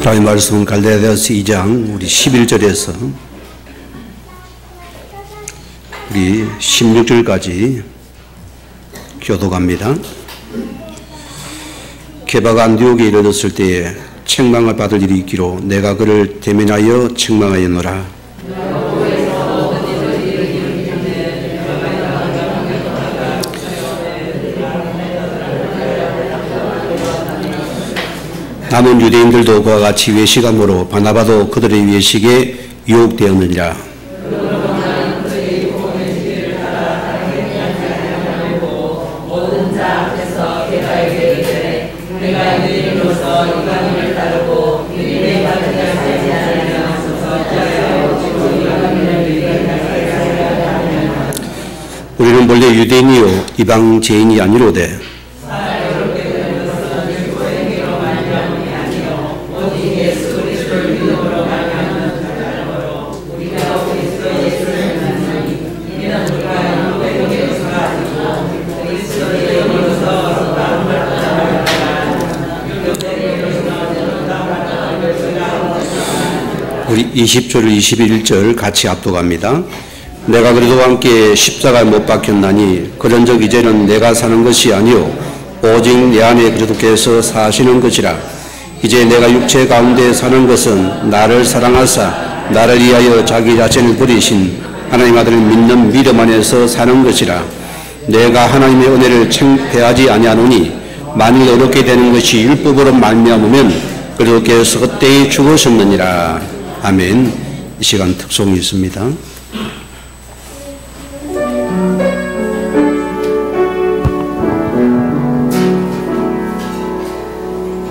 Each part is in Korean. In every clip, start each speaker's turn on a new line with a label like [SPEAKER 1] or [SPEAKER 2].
[SPEAKER 1] 하나님 말씀은 갈라디아서 2장 우리 11절에서 우리 16절까지 교독합니다. 게바가 안디옥에 이르렀을 때에 책망을 받을 일이 있기로 내가 그를 대면하여 책망하였노라. 남은 유대인들도 그와 같이 외식함으로 바나바도 그들의 외식에 유혹되었느니라. 우리는 본래 유대인이요 이방 죄인이 아니로되 우리 20절 21절 같이 압독합니다. 내가 그래도 함께 십자가에 못 박혔나니 그런즉 이제는 내가 사는 것이 아니요 오직 내 안에 그리스도께서 사시는 것이라. 이제 내가 육체 가운데 사는 것은 나를 사랑하사 나를 위하여 자기 자신을 버리신 하나님 아들을 믿는 믿음 안에서 사는 것이라. 내가 하나님의 은혜를 창피하지 아니하노니 만일 어렵게 되는 것이 율법으로 말미암으면 그리스도께서 그때에 죽으셨느니라. 아멘. 이 시간 특송이 있습니다.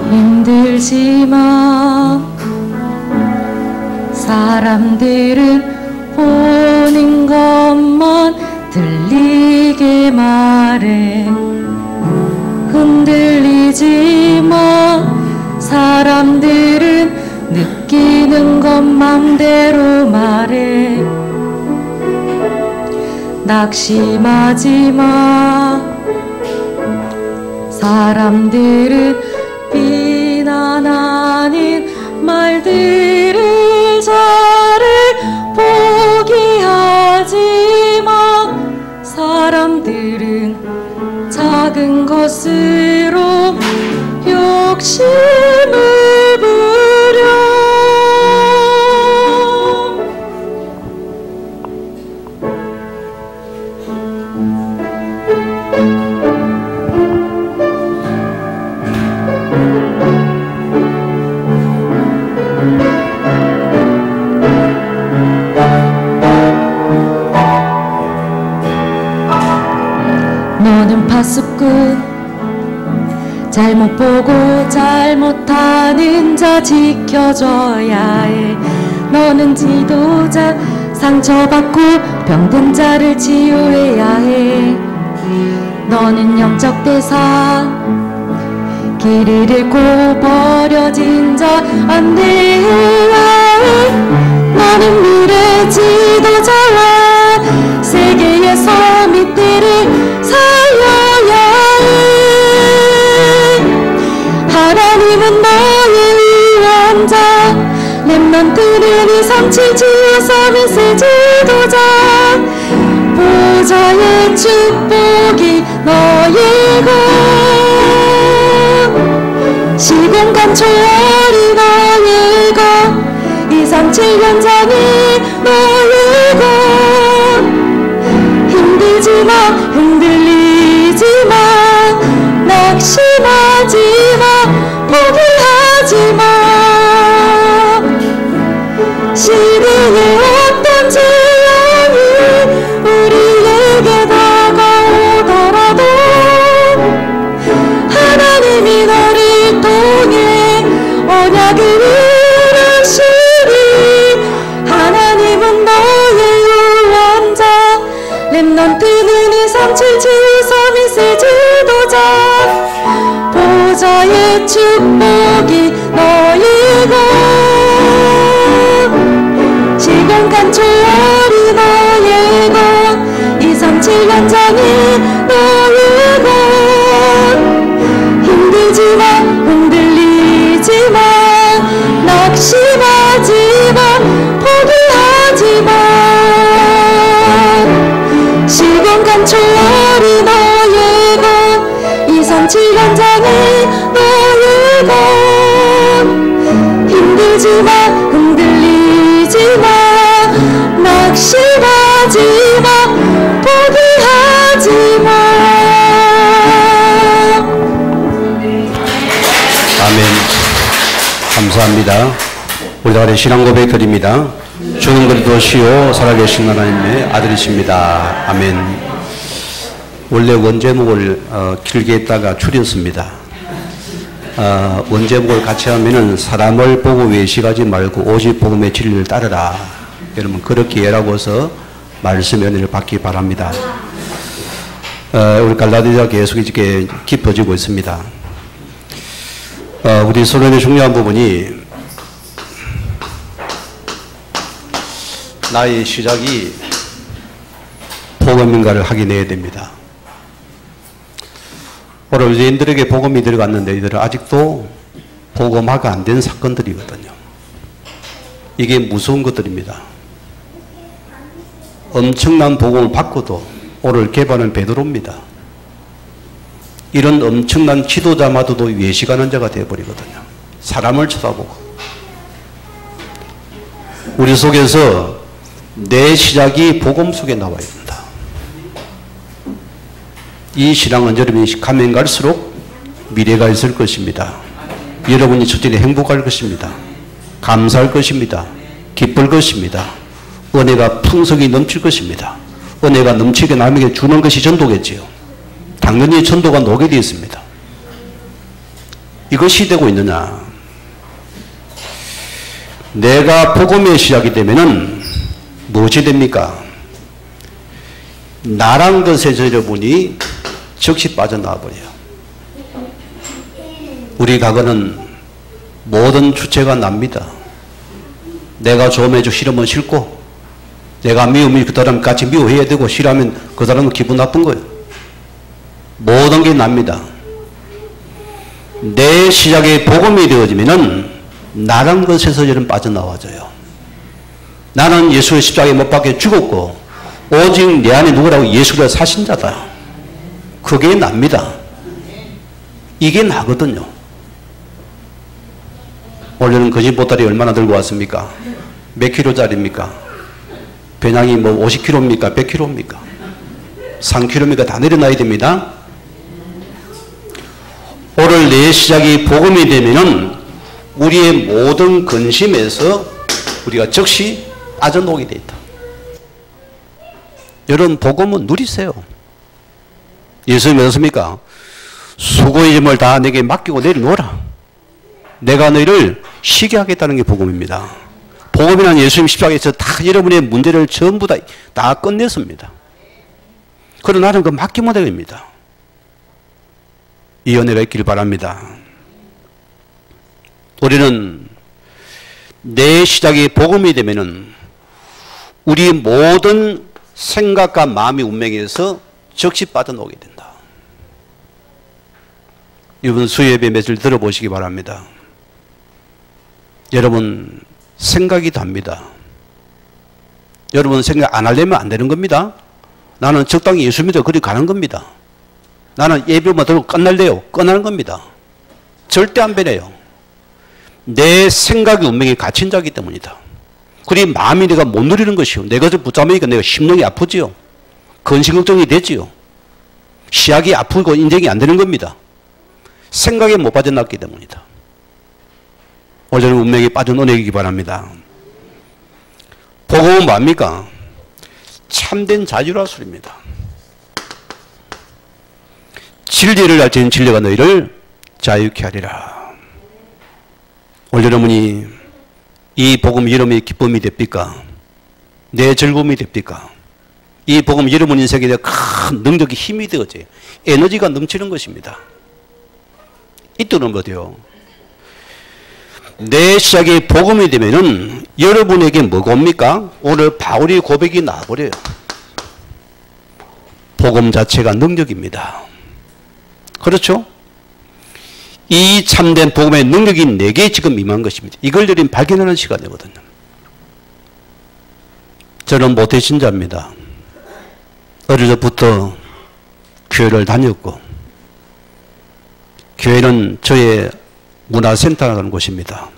[SPEAKER 2] 힘들지마 사람들은 보는 것만 들리게 말해. 흔들리지마 사람들은 느끼는 것 맘대로 말해. 낙심하지마 사람들은 비난하는 말들을 잘해. 포기하지마 사람들은 작은 것으로 욕심을 부려. 너는 파수꾼 잘못 보고 잘못하는 자 지켜줘야 해. 너는 지도자 상처받고 병든 자를 치유해야 해. 너는 영적 대사 길을 잃고 버려진 자 안내해야 해. 너는 미래 지도자와 세계에서 밑대를 살려야 해. 하나님은 너의 위원자 렘넌트는 237 메시지 지도자. 보좌의 축복이 너의 것 시공간 초월이 너의 것 237 현장이 너의 것. 힘들지마 흔들리지마 낙심하지마 포기하지마. 시대의 어떤 재앙이 우리에게 다가오더라도 하나님이 너를 통해 언약을 이루시리. 하나님은 너의 유언자 렘넌트는 237 메시지 지도자. 보좌의 축복이 너의 것 시공간 초월이 너의 것 237 현장이 너의 것. 흔들지마 흔들리지마
[SPEAKER 1] 감사합니다. 우리 다 신앙 고백 드립니다. 주는 그리스도시요 살아계신 하나님의 아들이십니다. 아멘. 원래 원제목을 길게 했다가 줄였습니다. 원제목을 같이 하면은 사람을 보고 외식하지 말고 오직 복음의 진리를 따르라. 여러분 그렇게 해라고서 말씀 연회를 받기 바랍니다. 우리 갈라디아 계속 이렇게 깊어지고 있습니다. 우리 서론의 중요한 부분이 나의 시작이 복음인가를 확인해야 됩니다. 오늘 유대인들에게 복음이 들어갔는데 이들은 아직도 복음화가 안 된 사건들이거든요. 이게 무서운 것들입니다. 엄청난 복음을 받고도 오늘 개발은 베드로입니다. 이런 엄청난 지도자마저도 외식하는 자가 되어버리거든요. 사람을 쳐다보고. 우리 속에서 내 시작이 복음 속에 나와야 된다. 이 신앙은 여러분이 가면 갈수록 미래가 있을 것입니다. 여러분이 첫째로 행복할 것입니다. 감사할 것입니다. 기쁠 것입니다. 은혜가 풍성히 넘칠 것입니다. 은혜가 넘치게 남에게 주는 것이 전도겠지요. 당연히 전도가 노게 되어 있습니다. 이것이 되고 있느냐? 내가 복음의 시작이 되면은 무엇이 됩니까? 나란 것에서 여러분이 즉시 빠져나와 버려요. 우리 과거는 모든 주체가 납니다. 내가 좋으면 싫으면 싫고, 내가 미우면 그 사람 같이 미워해야 되고, 싫어하면 그 사람은 기분 나쁜 거예요. 모든 게 납니다. 내 시작에 복음이 되어지면은 나란 것에서 여러분 빠져나와져요. 나는 예수의 십자가에 못 박혀 죽었고 오직 내 안에 누구라고 예수를 사신 자다. 그게 납니다. 이게 나거든요. 원래는 그 집 보따리 얼마나 들고 왔습니까? 몇 킬로짜리입니까? 배낭이 뭐 50킬로입니까? 100킬로입니까? 3킬로입니까? 다 내려놔야 됩니다. 오늘 내 시작이 복음이 되면은 우리의 모든 근심에서 우리가 즉시 빠져나오게 돼 있다. 여러분 복음은 누리세요. 예수님이 어떻습니까? 수고의 짐을 다 내게 맡기고 내려놓으라. 내가 너희를 쉬게 하겠다는 게 복음입니다. 복음이란 예수님 십자가에서 다 여러분의 문제를 전부 다 끝냈습니다. 그러나 나는 그 맡기면 됩니다. 이 은혜가 있길 바랍니다. 우리는 내 시작이 복음이 되면은 우리 모든 생각과 마음의 운명에서 즉시 빠져나오게 된다. 이번 수요예배 메시지를 들어보시기 바랍니다. 여러분 생각이 답니다. 여러분 생각 안 하려면 안 되는 겁니다. 나는 적당히 예수 믿어 그리 가는 겁니다. 나는 예배만 들고 끝날래요. 끝나는 겁니다. 절대 안 변해요. 내 생각이 운명에 갇힌 자이기 때문이다. 그리 마음이 내가 못 누리는 것이요. 내 것을 붙잡으니까 내가 심령이 아프지요. 근심걱정이 되지요. 시약이 아프고 인정이 안 되는 겁니다. 생각에 못 빠져나왔기 때문이다. 오늘 운명에 빠져나오기 바랍니다. 복음은 뭡니까? 참된 자유라 소리입니다. 진리를 알지는 진리가 너희를 자유케 하리라. 오늘 여러분이 이 복음 여러분의 기쁨이 됩니까? 내 즐거움이 됩니까? 이 복음 여러분 인생에 큰 능력이 힘이 되어져요. 에너지가 넘치는 것입니다. 이때는 뭐죠? 내 시작이 복음이 되면은 여러분에게 뭐가 옵니까? 오늘 바울의 고백이 나와버려요. 복음 자체가 능력입니다. 그렇죠? 이 참된 복음의 능력이 내게 지금 임한 것입니다. 이걸 여러분 발견하는 시간이거든요. 저는 모태신자입니다. 어릴 때부터 교회를 다녔고, 교회는 저의 문화센터라는 곳입니다.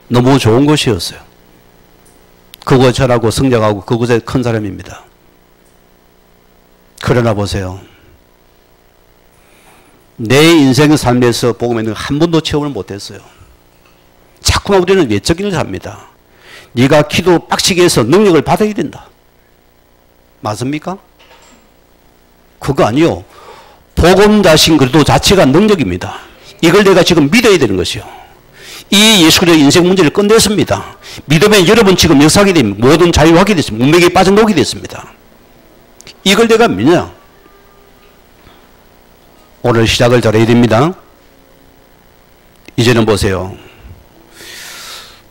[SPEAKER 1] 너무 좋은 곳이었어요. 그곳 잘하고 성장하고 그곳에 큰 사람입니다. 그러나 보세요. 내 인생 삶에서 복음에는 한 번도 체험을 못했어요. 자꾸만 우리는 외적인 일을 합니다. 네가 기도 빡시게 해서 능력을 받아야 된다. 맞습니까? 그거 아니요. 복음 자신 그래도 자체가 능력입니다. 이걸 내가 지금 믿어야 되는 것이요. 이 예수 그리스도의 인생 문제를 끝냈습니다. 믿으면 여러분 지금 역사하게 되면 모든 자유하게 됐습니다. 문맥에 빠져나오게 됐습니다. 이걸 내가 믿냐? 오늘 시작을 잘해야 됩니다. 이제는 보세요.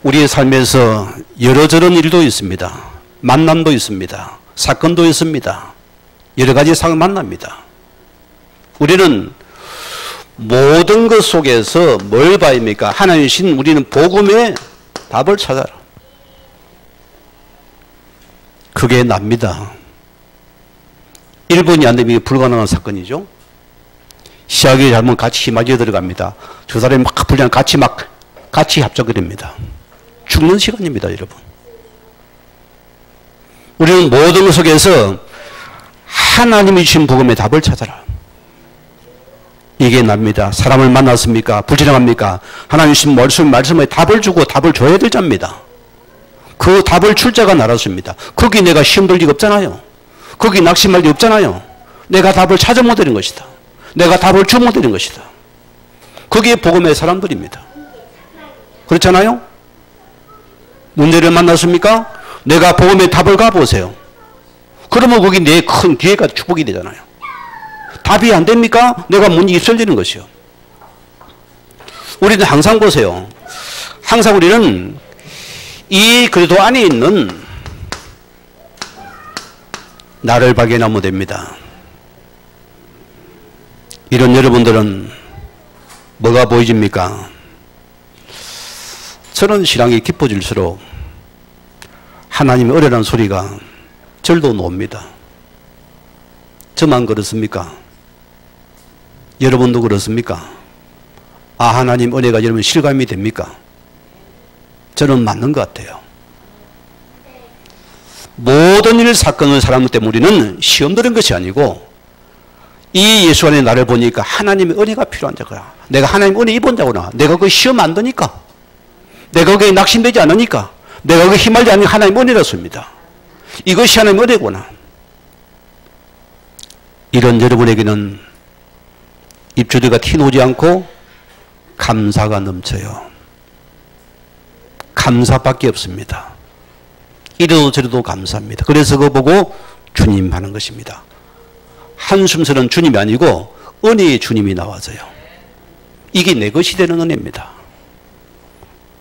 [SPEAKER 1] 우리의 삶에서 여러저런 일도 있습니다. 만남도 있습니다. 사건도 있습니다. 여러 가지 상황을 만납니다. 우리는 모든 것 속에서 뭘 봐야 합니까? 하나님 신 우리는 복음의 답을 찾아라. 그게 납니다. 1분이 안 되면 불가능한 사건이죠. 시작이 잘못 같이 힘하게 들어갑니다. 저 사람이 막 불량 같이 합작이 됩니다. 죽는 시간입니다, 여러분. 우리는 모든 것 속에서 하나님이 주신 복음의 답을 찾아라. 이게 납니다. 사람을 만났습니까? 불신앙합니까? 하나님 주신 말씀에 답을 주고 답을 줘야 될 자입니다. 그 답을 줄 자가 나라십니다. 거기 내가 시험 들 리가 없잖아요. 거기 낙심할 리 없잖아요. 내가 답을 찾아 못 되는 것이다. 내가 답을 주 못 되는 것이다. 그게 복음의 사람들입니다. 그렇잖아요? 문제를 만났습니까? 내가 복음의 답을 가보세요. 그러면 거기 내 큰 기회가 축복이 되잖아요. 답이 안 됩니까? 내가 문이 입설리는 것이요. 우리는 항상 보세요. 항상 우리는 이 그래도 안에 있는 나를 발견하면 됩니다. 이런 여러분들은 뭐가 보이십니까? 저런 신앙이 깊어질수록 하나님의 어려라는 소리가 절도 놓습니다. 저만 그렇습니까? 여러분도 그렇습니까? 아, 하나님 은혜가 여러분 실감이 됩니까? 저는 맞는 것 같아요. 모든 일 사건을 사람 때문에 우리는 시험 들은 것이 아니고 이 예수 안에 나를 보니까 하나님의 은혜가 필요한 자구나. 내가 하나님 은혜 입은 자구나. 내가 그 시험 안 드니까. 내가 거기에 낙심되지 않으니까. 내가 거기에 휘말리지 않으니까 하나님 은혜였습니다. 이것이 하나님 은혜구나. 이런 여러분에게는 입주리가 튀노지 않고 감사가 넘쳐요. 감사밖에 없습니다. 이래도 저래도 감사합니다. 그래서 그거 보고 주님 하는 것입니다. 한숨스러운 주님이 아니고 은혜의 주님이 나와져요. 이게 내 것이 되는 은혜입니다.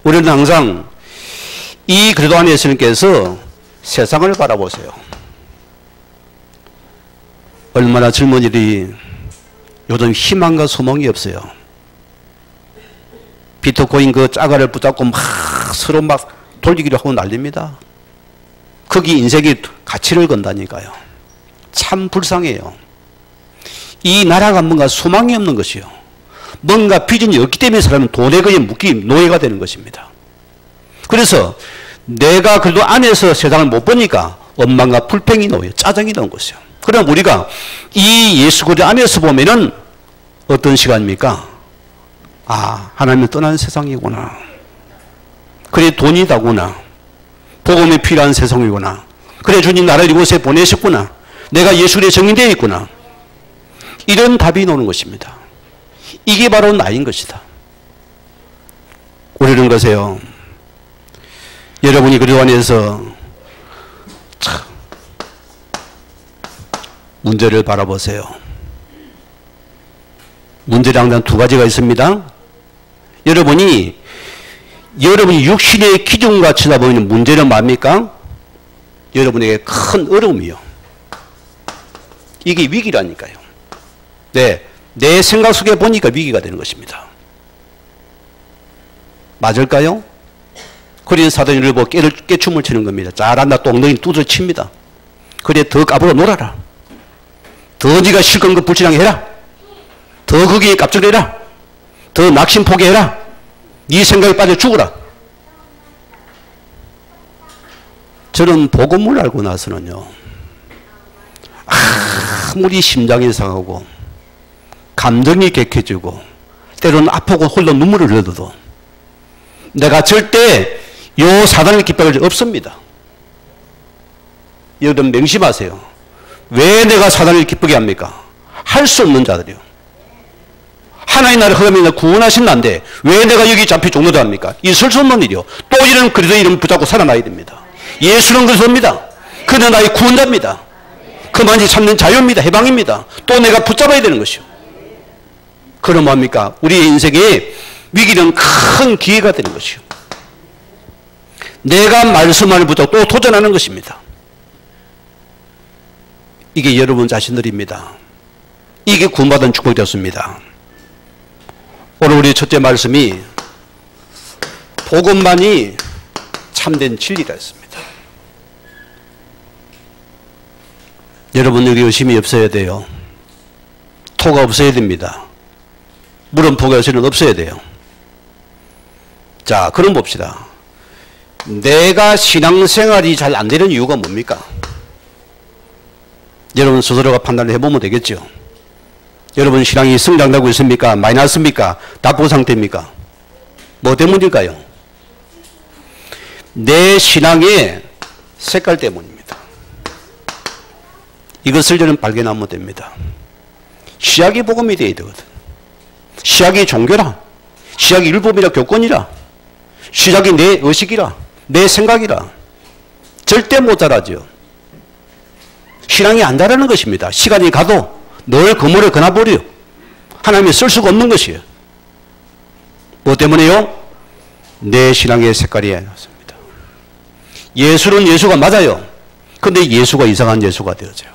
[SPEAKER 1] 우리는 항상 이 그래도 안에 예수님께서 세상을 바라보세요. 얼마나 젊은이들이 요즘 희망과 소망이 없어요. 비트코인 그 짜가를 붙잡고 막 서로 막 돌리기로 하고 난립니다. 거기 인생의 가치를 건다니까요. 참 불쌍해요. 이 나라가 뭔가 소망이 없는 것이요. 뭔가 비전이 없기 때문에 사람은 돈에 거에 묶인 노예가 되는 것입니다. 그래서 내가 그래도 안에서 세상을 못 보니까 원망과 불평이 나와요. 짜증이 나온 것이요. 그럼 우리가 이 예수 그리스도 안에서 보면은 어떤 시간입니까? 아, 하나님을 떠나는 세상이구나. 그래, 돈이다구나. 복음이 필요한 세상이구나. 그래, 주님 나를 이곳에 보내셨구나. 내가 예수의 정인되어 있구나. 이런 답이 나오는 것입니다. 이게 바로 나인 것이다. 우리는 것이요. 여러분이 그리스도 안에서 참 문제를 바라보세요. 문제는 항상 두 가지가 있습니다. 여러분이 육신의 기준과 쳐다보는 문제는 뭡니까? 여러분에게 큰 어려움이요. 이게 위기라니까요. 네, 내 생각 속에 보니까 위기가 되는 것입니다. 맞을까요? 그래서 사단이 우리를 보고 깨춤을 치는 겁니다. 잘한다, 똥덩이 두드려 칩니다. 그래, 더 까불어 놀아라. 더 네가 실컷 그 불신앙해 해라. 더 거기에 깝죽해라. 더 낙심 포기해라. 네 생각에 빠져 죽어라. 저는 복음을 알고 나서는요, 아무리 심장이 상하고 감정이 격해지고 때로는 아프고 홀로 눈물을 흘려도 내가 절대 요 사단을 기뻐할 일 없습니다. 여러분 명심하세요. 왜 내가 사단을 기쁘게 합니까? 할 수 없는 자들이요. 하나님 나라를 허감이 구원하신다는데 왜 내가 여기 잡히 종로도 합니까? 있을 수 없는 일이요. 또 이런 그리스도의 이름 붙잡고 살아나야 됩니다. 예수는 그리스도입니다. 그는 나의 구원자입니다. 그만이 참는 자유입니다. 해방입니다. 또 내가 붙잡아야 되는 것이요. 그럼 뭡니까? 우리의 인생에 위기는 큰 기회가 되는 것이요. 내가 말씀을 붙잡고 또 도전하는 것입니다. 이게 여러분 자신들입니다. 이게 구원받은 축복이 되었습니다. 오늘 우리 첫째 말씀이 복음만이 참된 진리라 했습니다. 여러분 여기 의심이 없어야 돼요. 토가 없어야 됩니다. 물음표가 요새는 없어야 돼요. 자, 그럼 봅시다. 내가 신앙생활이 잘 안 되는 이유가 뭡니까? 여러분 스스로가 판단을 해보면 되겠죠. 여러분 신앙이 성장되고 있습니까? 마이너스입니까? 나쁜 상태입니까? 뭐 때문일까요? 내 신앙의 색깔 때문입니다. 이것을 저는 발견하면 됩니다. 시약이 복음이 되어야 되거든. 시약이 종교라. 시약이 율법이라 교권이라. 시약이 내 의식이라. 내 생각이라. 절대 못 자라죠. 신앙이 안 자라는 것입니다. 시간이 가도 늘 그물에 그나버려. 하나님이 쓸 수가 없는 것이에요. 뭐 때문에요? 내 신앙의 색깔이 났습니다. 예수는 예수가 맞아요. 근데 예수가 이상한 예수가 되어져요.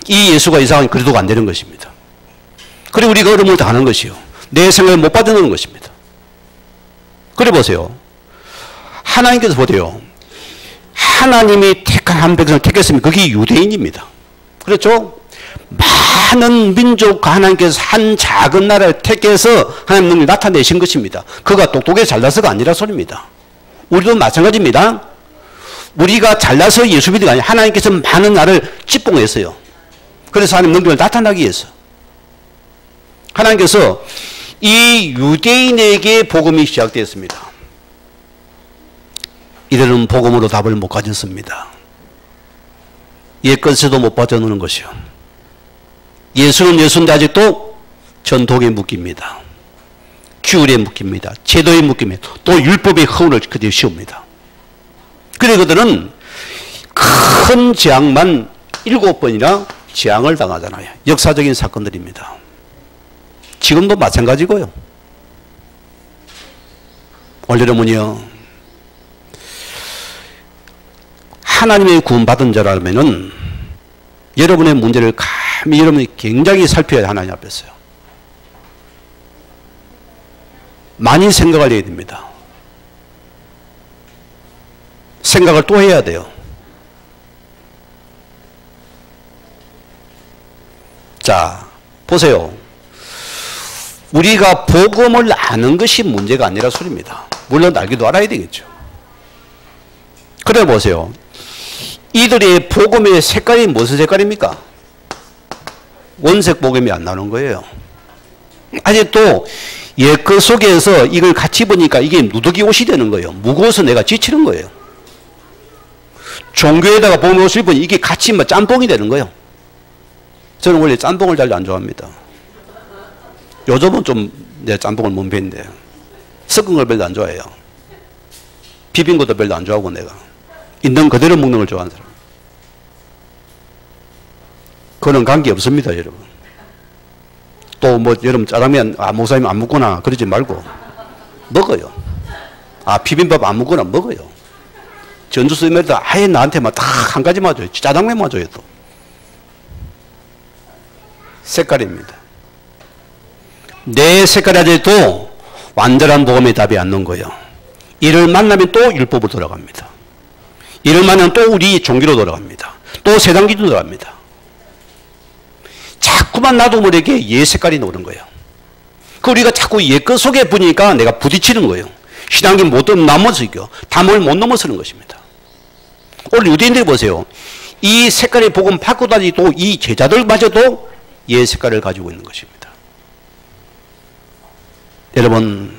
[SPEAKER 1] 이 예수가 이상한 그리스도가 안 되는 것입니다. 그리고 우리가 어려움을 당하는 것이요. 내 생각을 못 받아내는 것입니다. 그래 보세요. 하나님께서 보세요. 하나님이 택한 한 백성을 택했습니다. 그게 유대인입니다. 그렇죠? 많은 민족과 하나님께서 한 작은 나라를 택해서 하나님 능력을 나타내신 것입니다. 그가 똑똑해 잘나서가 아니라 소리입니다. 우리도 마찬가지입니다. 우리가 잘나서 예수 믿는 게 아니라 하나님께서 많은 나라를 집봉했어요. 그래서 하나님 능력을 나타나기 위해서. 하나님께서 이 유대인에게 복음이 시작되었습니다. 이들은 복음으로 답을 못 가졌습니다. 옛것에도 못 빠져드는 것이요. 예수는 예수인데 아직도 전통에 묶입니다. 규율에 묶입니다. 제도에 묶입니다. 또 율법의 허울을 그대로 씌웁니다. 그래 그들은 큰 재앙만 7번이나 재앙을 당하잖아요. 역사적인 사건들입니다. 지금도 마찬가지고요. 여러분이요. 하나님의 구원받은 자라면은 여러분의 문제를 감히 여러분이 굉장히 살펴야 해요. 하나님 앞에서요. 많이 생각을 해야 됩니다. 생각을 또 해야 돼요. 자, 보세요. 우리가 복음을 아는 것이 문제가 아니라 소리입니다. 물론 알기도 알아야 되겠죠. 그래 보세요. 이들의 복음의 색깔이 무슨 색깔입니까? 원색 복음이 안 나오는 거예요. 아직도 옛것 속에서 이걸 같이 보니까 이게 누더기 옷이 되는 거예요. 무거워서 내가 지치는 거예요. 종교에다가 복음 옷을 입으니 이게 같이 막 짬뽕이 되는 거예요. 저는 원래 짬뽕을 잘 안 좋아합니다. 요즘은 좀 내 짬뽕을 못 배는데 섞은 걸 별로 안 좋아해요. 비빈 것도 별로 안 좋아하고 내가 있는 그대로 먹는 걸 좋아하는 사람. 그런 관계 없습니다, 여러분. 또 뭐 여러분 짜장면 목사님 안 먹구나 그러지 말고 먹어요. 비빔밥 안 먹구나 먹어요. 전주 스님들도 아예 나한테만 딱 한 가지만 줘요. 짜장면만 줘요. 또 색깔입니다. 내 색깔이 아직도 완전한 복음의 답이 안 나온 거예요. 이를 만나면 또 율법으로 돌아갑니다. 이를 만나면 또 우리 종교로 돌아갑니다. 또 세상 기준으로 돌아갑니다. 자꾸만 나도 모르게 옛 색깔이 나오는 거예요. 그 우리가 자꾸 옛 것 속에 보니까 내가 부딪히는 거예요. 신앙이 못 넘어서고 담을 못 넘어서는 것입니다. 오늘 유대인들이 보세요. 이 색깔의 복음 받고 다니도 이 제자들마저도 옛 색깔을 가지고 있는 것입니다. 여러분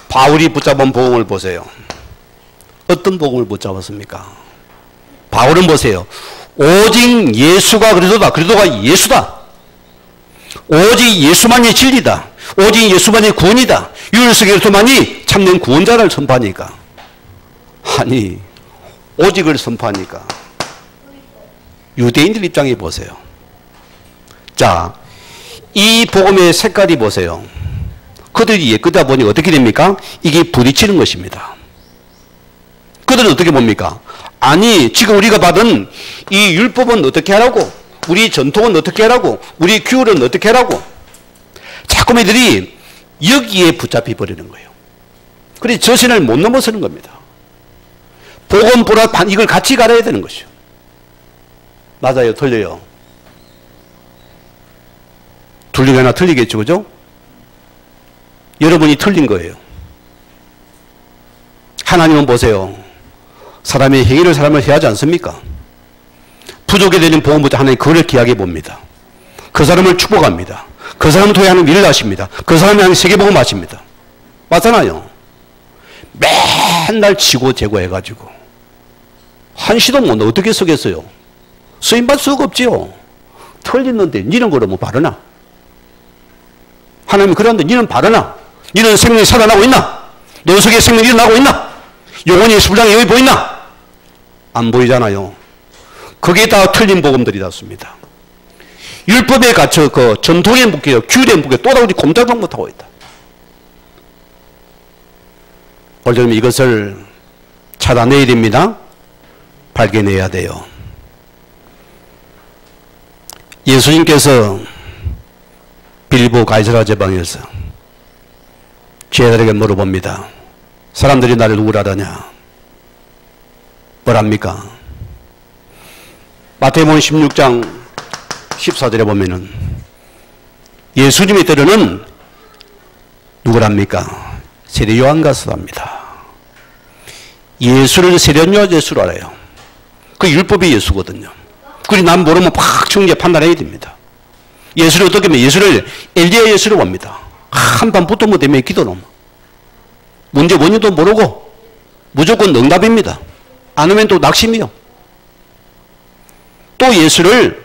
[SPEAKER 1] 바울이 붙잡은 복음을 보세요. 어떤 복음을 붙잡았습니까? 바울은 보세요. 오직 예수가 그리스도다. 그리스도가 예수다. 오직 예수만이 진리다. 오직 예수만이 구원이다. 유일성 그리스도만이 참된 구원자를 선포하니까. 아니, 오직을 선포하니까. 유대인들 입장에 보세요. 자, 이 복음의 색깔이 보세요. 그들이 예끄다 보니 어떻게 됩니까? 이게 부딪히는 것입니다. 그들은 어떻게 봅니까? 아니, 지금 우리가 받은 이 율법은 어떻게 하라고? 우리 전통은 어떻게 하라고? 우리 규율은 어떻게 하라고? 자꾸 이들이 여기에 붙잡혀 버리는 거예요. 그래서 저 선을 못 넘어서는 겁니다. 복음 불합 이걸 같이 갈아야 되는 것이요. 맞아요, 틀려요. 틀리거나 틀리겠죠, 그죠? 여러분이 틀린 거예요. 하나님은 보세요. 사람의 행위를 사람을 해하지 않습니까? 부족이 되는 복음부터 하나님 그걸 기하게 봅니다. 그 사람을 축복합니다. 그 사람을 통해 하는 일을 하십니다. 그 사람이 하는 세계복음 하십니다. 맞잖아요. 맨날 치고 재고 해가지고 한시도 못 어떻게 쓰겠어요? 쓰임받을 수가 없지요. 틀렸는데 니는 그러면 바르나? 하나님이 그러는데 니는 바르나? 니는 생명이 살아나고 있나? 너 속에 생명이 일어나고 있나? 영혼이 수부장에 여기 보이나? 안 보이잖아요. 그게 다 틀린 복음들이 닿습니다. 율법에 갇혀 그 전통에 묶여 규율에 묶여 또다시 꼼짝도 못하고 있다. 오늘 이것을 찾아내야 됩니다. 발견해야 돼요. 예수님께서 빌보 가이사라 제방에서 제자들에게 물어봅니다. 사람들이 나를 누구라 하냐? 뭐랍니까? 마태복음 16장 14절에 보면은 예수님의 때로는 누구랍니까? 세례 요한 가수랍니다. 예수를 세례 요한 예수로 알아요. 그 율법이 예수거든요. 그리 남 모르면 팍 충분히 판단해야 됩니다. 예수를 어떻게 하면 예수를 엘리야 예수로 봅니다. 한밤 붙으면 되면 기도는 문제 원인도 모르고 무조건 응답입니다. 안 오면 또 낙심이요. 또 예수를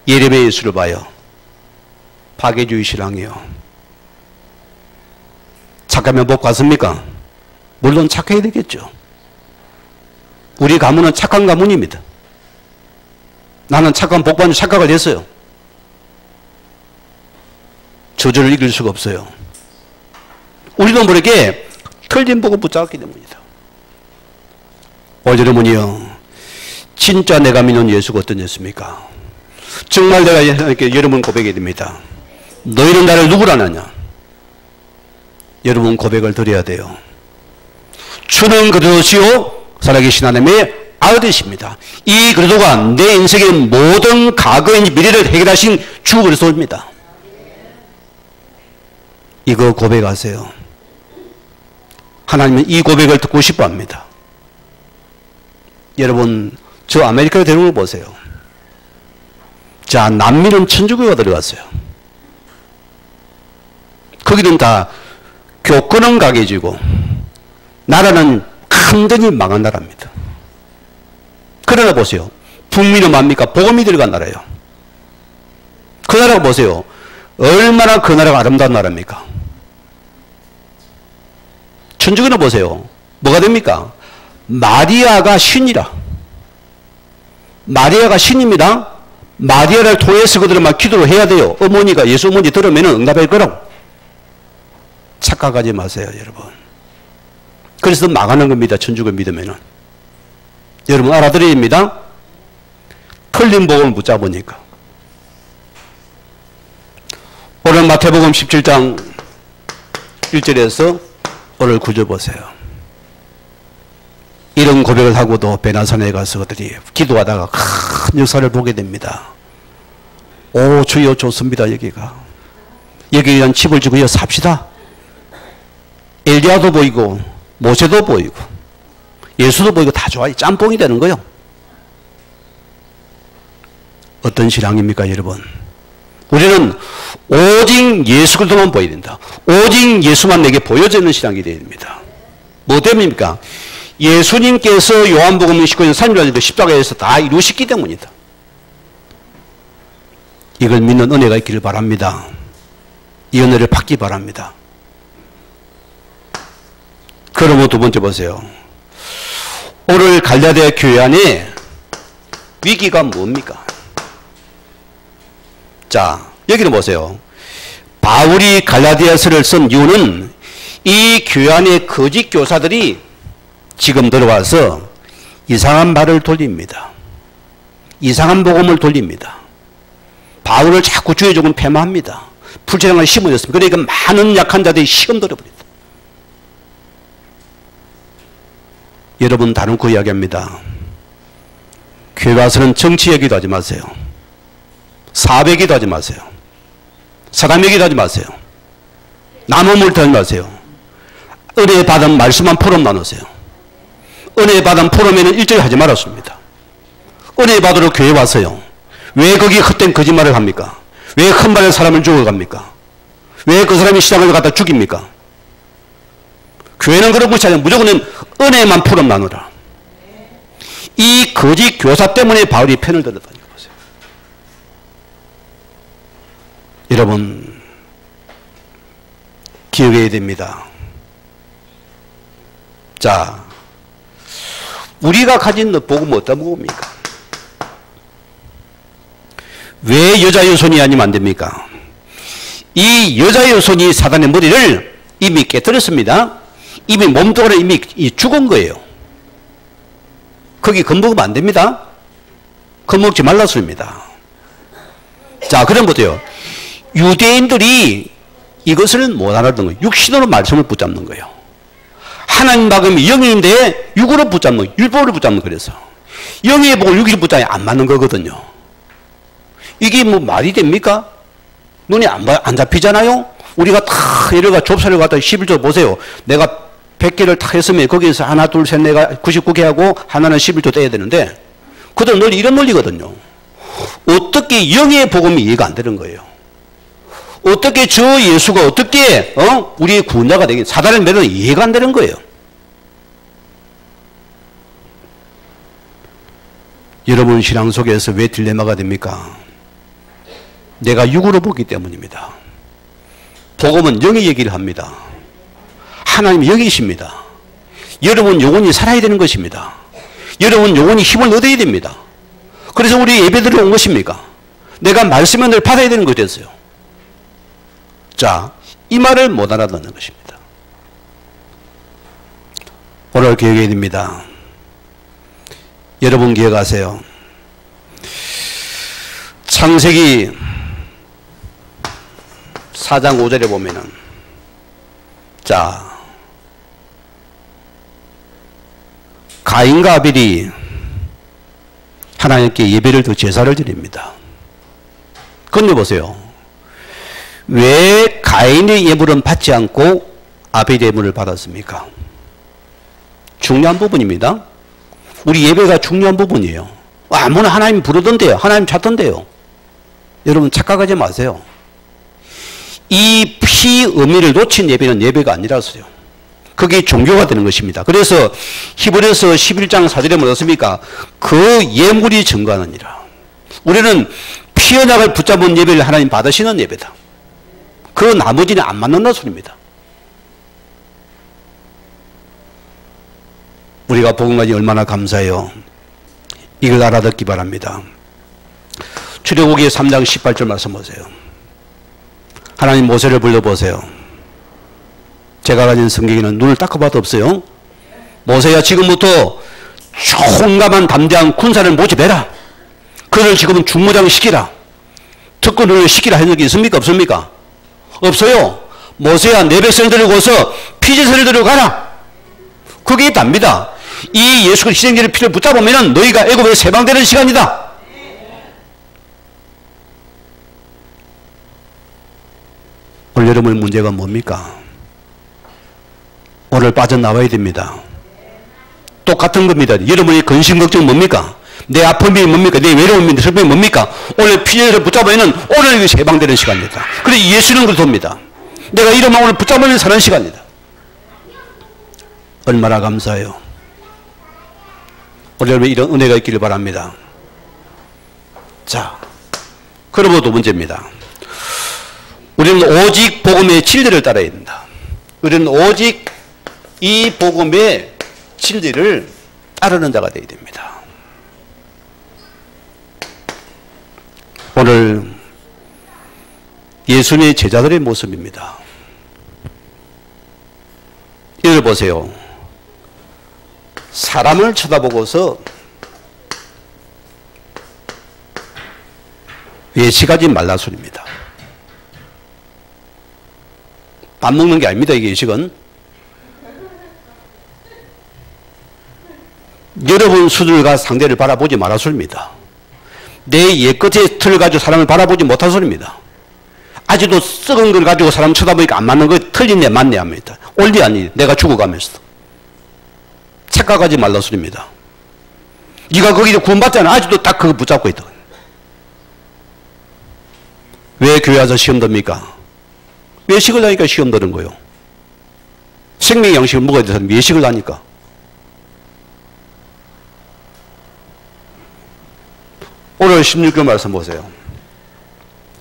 [SPEAKER 1] 예레미야 예수를 봐요. 파괴주의 신앙이요. 착하면 복 받습니까? 물론 착해야 되겠죠. 우리 가문은 착한 가문입니다. 나는 착한 복 받는 착각을 했어요. 저주를 이길 수가 없어요. 우리도 모르게 틀린 복을 붙잡았기 때문입니다. 오늘 여러분이요, 진짜 내가 믿는 예수가 어떤 예수입니까? 정말 내가 이렇게 여러분 고백해야 됩니다. 너희는 나를 누구라 하느냐? 여러분 고백을 드려야 돼요. 주는 그리스도시요 살아계신 하나님의 아들이십니다. 이 그리스도가 내 인생의 모든 과거인지 미래를 해결하신 주 그리스도입니다. 이거 고백하세요. 하나님은 이 고백을 듣고 싶어 합니다. 여러분, 저 아메리카에 데리고 보세요. 자, 남미는 천주교가 들어갔어요. 거기는 다 교권은 강해지고 나라는 완전히 망한 나라입니다. 그러나 보세요. 북미는 뭡니까? 복음이 들어간 나라예요. 그 나라가 보세요. 얼마나 그 나라가 아름다운 나라입니까? 천주교는 보세요. 뭐가 됩니까? 마리아가 신이라. 마리아가 신입니다. 마리아를 통해서 그들은 막 기도를 해야 돼요. 어머니가 예수 어머니 들으면 응답할 거라고. 착각하지 마세요, 여러분. 그래서 망하는 겁니다, 천주교 믿으면은. 여러분 알아들어야 됩니다. 틀린 복음을 붙잡으니까. 오늘 마태복음 17장 1절에서 오늘 9절 보세요. 이런 고백을 하고도 베나산에 가서 그들이 기도하다가 큰 역사를 보게 됩니다. 오, 주여 좋습니다, 여기가. 여기에 대한 집을 지고 여기 삽시다. 엘리야도 보이고 모세도 보이고 예수도 보이고 다 좋아요. 짬뽕이 되는 거예요. 어떤 신앙입니까, 여러분? 우리는 오직 예수 그리스도만 보여야 된다. 오직 예수만 내게 보여지는 신앙이 되어야 됩니다. 뭐 때문입니까? 예수님께서 요한복음 19장 3절에 십자가에서 다 이루셨기 때문이다. 이걸 믿는 은혜가 있기를 바랍니다. 이 은혜를 받기 바랍니다. 그러면 두 번째 보세요. 오늘 갈라디아 교회 안에 위기가 뭡니까? 자, 여기는 보세요. 바울이 갈라디아서를 쓴 이유는 이 교회 안에 거짓 교사들이 지금 들어와서 이상한 말을 돌립니다. 이상한 복음을 돌립니다. 바울을 자꾸 주의 조금 폐마합니다. 불체장을 심어줬습니다. 그러니까 많은 약한 자들이 시험 들어버립니다. 여러분 다른 거 이야기합니다. 교회 와서는 정치 얘기도 하지 마세요. 사업 얘기도 하지 마세요. 사람 얘기도 하지 마세요. 남의 물도 하지 마세요. 은혜 받은 말씀만 포럼 나누세요. 은혜 받은 포럼에는 일절이 하지 말았습니다. 은혜 받으러 교회 왔어요. 왜 거기 헛된 거짓말을 합니까? 왜 큰 말에 사람을 죽어갑니까? 왜 그 사람이 시장을 갖다 죽입니까? 교회는 그런 것이 아니라 무조건 은혜만 포럼 나누라. 이 거짓 교사 때문에 바울이 편을 들었다는 거 보세요. 여러분 기억해야 됩니다. 자, 우리가 가진 복음은 어떤 복음입니까? 왜 여자 여손이 아니면 안 됩니까? 이 여자 여손이 사단의 머리를 이미 깨뜨렸습니다. 이미 몸뚱아리 이미 죽은 거예요. 거기 겁먹으면 안 됩니다. 겁먹지 말라 소리입니다. 자, 그럼 보세요. 유대인들이 이것을 못 알아듣는 거예요. 육신으로 말씀을 붙잡는 거예요. 하나님 말씀이 영인데 육으로 붙잡는 거예요. 율법으로 붙잡는 거예요. 그래서 영의 복을 육으로 붙잡으면 안 맞는 거거든요. 이게 뭐 말이 됩니까? 눈이 안 잡히잖아요. 우리가 다 이래가 좁사를 갖다 11조 보세요. 내가 100개를 다 했으면 거기에서 하나 둘 셋 내가 99개 하고 하나는 11조 떼야 되는데 그들 논리 이런 논리거든요. 어떻게 영의 복음이 이해가 안 되는 거예요. 어떻게 저 예수가 어떻게 우리의 구원자가 되긴 사단을 매는 이해가 안 되는 거예요. 여러분 신앙 속에서 왜 딜레마가 됩니까? 내가 육으로 보기 때문입니다. 복음은 영의 얘기를 합니다. 하나님이 영이십니다. 여러분 영혼이 살아야 되는 것입니다. 여러분 영혼이 힘을 얻어야 됩니다. 그래서 우리 예배드리러 온 것입니까? 내가 말씀을 늘 받아야 되는 것이었어요. 자, 이 말을 못 알아듣는 것입니다. 오늘 기억해야 됩니다. 여러분 기억하세요. 창세기 4장 5절에 보면은 자, 가인과 아벨이 하나님께 예배를 드리고 제사를 드립니다. 그런데 보세요. 왜 가인의 예물은 받지 않고 아벨의 예물을 받았습니까? 중요한 부분입니다. 우리 예배가 중요한 부분이에요. 아무나 하나님 부르던데요. 하나님 찾던데요. 여러분 착각하지 마세요. 이 피 의미를 놓친 예배는 예배가 아니라서요. 그게 종교가 되는 것입니다. 그래서 히브리서 11장 4절에 뭐라 씁니까? 그 예물이 증거하느니라. 우리는 피 언약을 붙잡은 예배를 하나님 받으시는 예배다. 그 나머지는 안 맞는다 소리입니다. 우리가 복음 가지 얼마나 감사해요. 이걸 알아듣기 바랍니다. 출애굽기 3장 18절 말씀 보세요. 하나님 모세를 불러보세요. 제가 가진 성경에는 눈을 닦아봐도 없어요. 모세야 지금부터 총감한 담대한 군사를 모집해라. 그를 지금은 중무장 시키라. 특권을 시키라 한 적이 있습니까? 없습니까? 없어요. 모세야 내 백성을 데리고서 피제사를 데리고 가라. 그게 답니다. 이 예수 그리스도 희생제의 피를 붙잡으면 너희가 애굽에서 해방되는 시간이다. 오늘 여러분의 문제가 뭡니까? 오늘 빠져나와야 됩니다. 똑같은 겁니다. 여러분의 근심 걱정 뭡니까? 내 아픔이 뭡니까? 내 외로움이 슬픔이 뭡니까? 오늘 피해를 붙잡아내는 오늘 이것이 해방되는 시간입니다. 그래서 예수는 그렇습니다. 내가 이러면 오늘 붙잡아내는 사는 시간이다. 얼마나 감사해요. 우리 여러분 이런 은혜가 있기를 바랍니다. 자, 그러고 두 번째입니다. 우리는 오직 복음의 진리를 따라야 된다. 우리는 오직 이 복음의 진리를 따르는 자가 되어야 됩니다. 오늘 예수님의 제자들의 모습입니다. 이걸 보세요. 사람을 쳐다보고서 외식하지 말라 소리입니다. 밥 먹는 게 아닙니다. 이게 외식은. 여러분 수준과 상대를 바라보지 말아 소리입니다. 내 옛것의 틀을 가지고 사람을 바라보지 못한 소리입니다. 아직도 썩은 걸 가지고 사람 쳐다보니까 안 맞는 거 틀린데 맞네 합니다. 옳리 아니 내가 죽어가면서. 착각하지 말라 소리입니다. 네가 거기서 구원받잖아. 아직도 딱 그거 붙잡고 있다. 왜 교회 와서 시험 듭니까? 외식을 하니까 시험 드는 거예요. 생명 양식을 먹어야 돼서 외식을 하니까. 오늘 16절 말씀 보세요.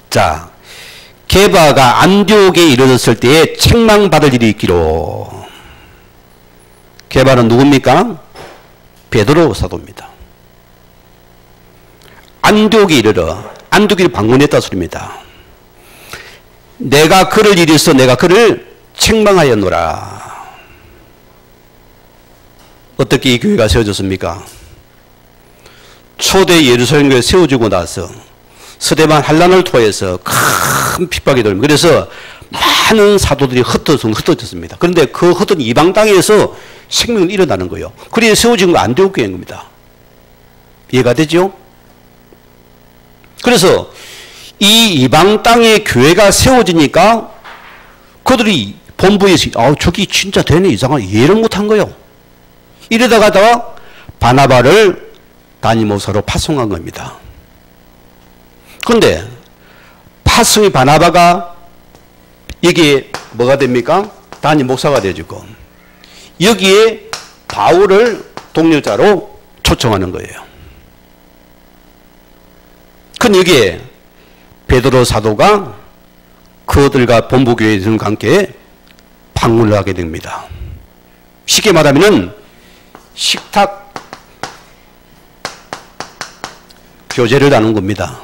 [SPEAKER 1] 자, 게바가 안디옥에 이르렀을 때에 책망받을 일이 있기로. 게바는 누굽니까? 베드로 사도입니다. 안디옥에 이르러 안디옥을 방문했다 소리입니다. 내가 그를 일으서 내가 그를 책망하였노라. 어떻게 이 교회가 세워졌습니까? 초대 예루살렘 교회 세워지고 나서 스데반 환란을 통해서 큰 핍박이 들면 그래서 많은 사도들이 흩어졌습니다. 그런데 그 흩어진 이방 땅에서 생명을 일어나는 거예요. 그래서 세워진 거 안디옥 교회인 겁니다. 이해가 되죠? 그래서 이 이방 땅에 교회가 세워지니까 그들이 본부에서 저기 진짜 되네 이상한 이해를 못한 거예요. 이러다가 바나바를 담임 목사로 파송한 겁니다. 그런데 파송이 바나바가 여기에 뭐가 됩니까? 담임 목사가 되어지고 여기에 바울을 동료자로 초청하는 거예요. 그럼 여기에 베드로 사도가 그들과 본부교회에 함께 방문을 하게 됩니다. 쉽게 말하면 식탁 교제를 나눈 겁니다.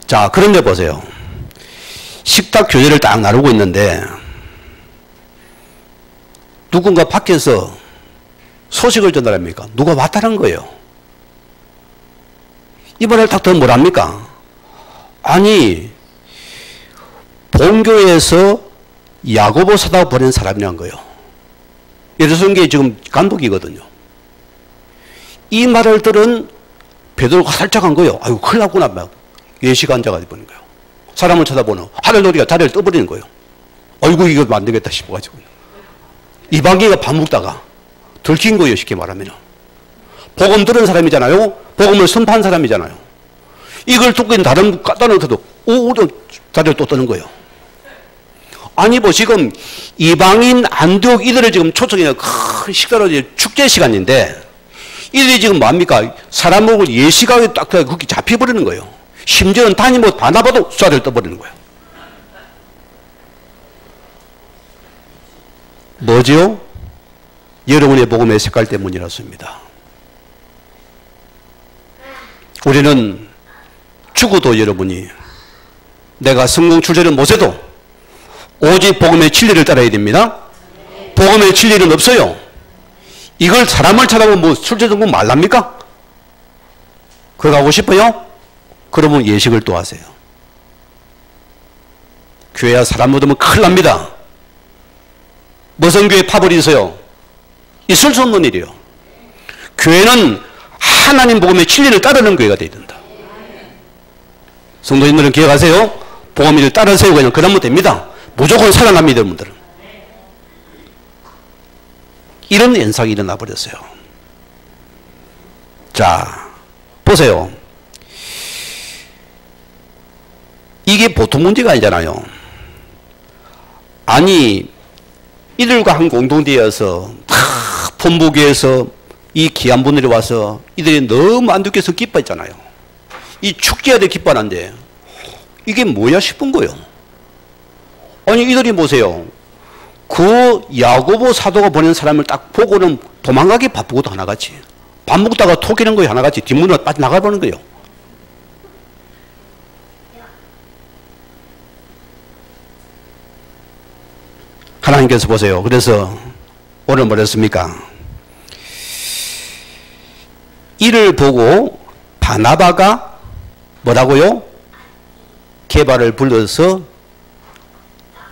[SPEAKER 1] 자, 그런데 보세요. 식탁 교제를 딱 나누고 있는데 누군가 밖에서 소식을 전달합니까? 누가 왔다는 거예요. 이 말을 딱 들으면 뭐랍니까? 아니, 본교에서 야고보 사다가 보낸 사람이란 거예요. 예루살렘교회 지금 감독이거든요. 이 말을 들은 베드로가 살짝한 거예요. 아이고, 큰일 났구나. 막 예시간자가 되버린 거예요. 사람을 쳐다보는 하늘놀이가 다리를 떠버리는 거예요. 아이고, 이거 안 되겠다 싶어가지고. 이방인가 밥 먹다가 들킨 거예요. 쉽게 말하면. 복음 들은 사람이잖아요. 복음을 선포한 사람이잖아요. 이걸 듣고 있는 다른 것도 다리를 또 떠는 거예요. 아니 뭐 지금 이방인 안디옥 이들을 지금 초청해서 큰 식사로 축제 시간인데 이들이 지금 뭡니까? 사람 목을 예시각에 딱 그렇게 잡혀버리는 거예요. 심지어는 다니면 바나바도 쏴를 떠버리는 거예요. 뭐지요? 여러분의 복음의 색깔 때문이라습니다. 우리는 죽어도 여러분이 내가 성공 출세를 못해도 오직 복음의 진리를 따라야 됩니다. 복음의 진리는 없어요. 이걸 사람을 찾아보면 뭐 출세 성공 말랍니까? 그거 하고 싶어요? 그러면 예식을 또 하세요. 교회야 사람 묻으면 큰일 납니다. 무슨 교회 파벌이 있어요? 있을 수 없는 일이에요. 교회는 하나님 복음의 진리를 따르는 교회가 되어야 된다. 성도님들은 기억하세요. 복음을 따라세요. 그냥 그러면 됩니다. 무조건 살아납니다. 여러분들은. 이런 현상이 일어나 버렸어요. 자, 보세요. 이게 보통 문제가 아니잖아요. 아니, 이들과 한 공동체여서 다 본부교에서 이 귀한 분들이 와서 이들이 너무 안 듣겠어 기뻐했잖아요. 이 축제가 돼 기뻐하는데 이게 뭐야 싶은 거예요. 아니, 이들이 보세요. 그 야고보 사도가 보낸 사람을 딱 보고는 도망가기 바쁘고도 하나같이 밥 먹다가 토끼는 거에 하나같이 뒷문으로 빠져나가버리는 거예요. 하나님께서 보세요. 그래서 오늘 뭐랬습니까? 이를 보고 바나바가 뭐라고요? 게바를 불러서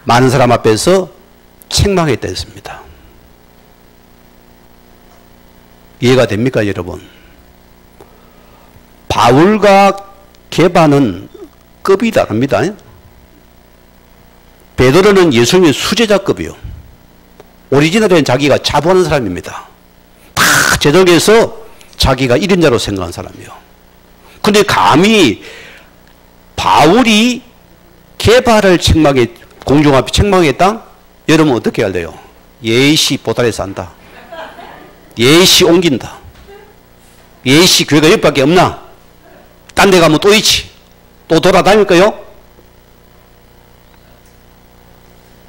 [SPEAKER 1] 많은 사람 앞에서 책망했다 했습니다. 이해가 됩니까, 여러분? 바울과 게바는 급이 다릅니다. 베드로는 예수님의 수제자급이요. 오리지널은 자기가 자부하는 사람입니다. 다 제적에서 자기가 1인자로 생각한 사람이요. 근데 감히 바울이 게바를 공중 앞에 책망했다? 여러분 어떻게 해야 돼요? 예시 보따리에 싼다. 예시 옮긴다. 예시 교회가 여기밖에 없나? 딴 데 가면 또 있지. 또 돌아다닐 거요?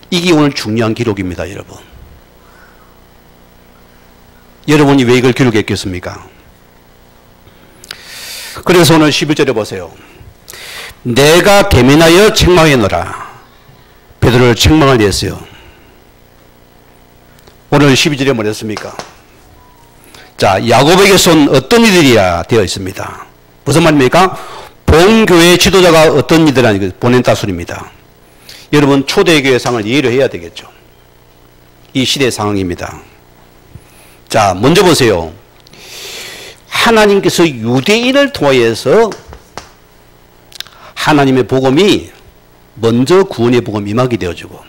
[SPEAKER 1] 이게 오늘 중요한 기록입니다, 여러분. 여러분이 왜 이걸 기록했겠습니까? 그래서 오늘 11절에 보세요. 내가 대면하여 책망하노라. 베드로를 책망을 했어요. 오늘 12절에 뭐랬습니까? 자, 야곱에게서 온 어떤 이들이야 되어 있습니다. 무슨 말입니까? 본교회 지도자가 어떤 이들이라는 보낸 따순입니다. 여러분 초대교회 상을 이해를 해야 되겠죠. 이 시대 상황입니다. 자, 먼저 보세요. 하나님께서 유대인을 통하여서 하나님의 복음이 먼저 구원의 복음이 임하게 되어지고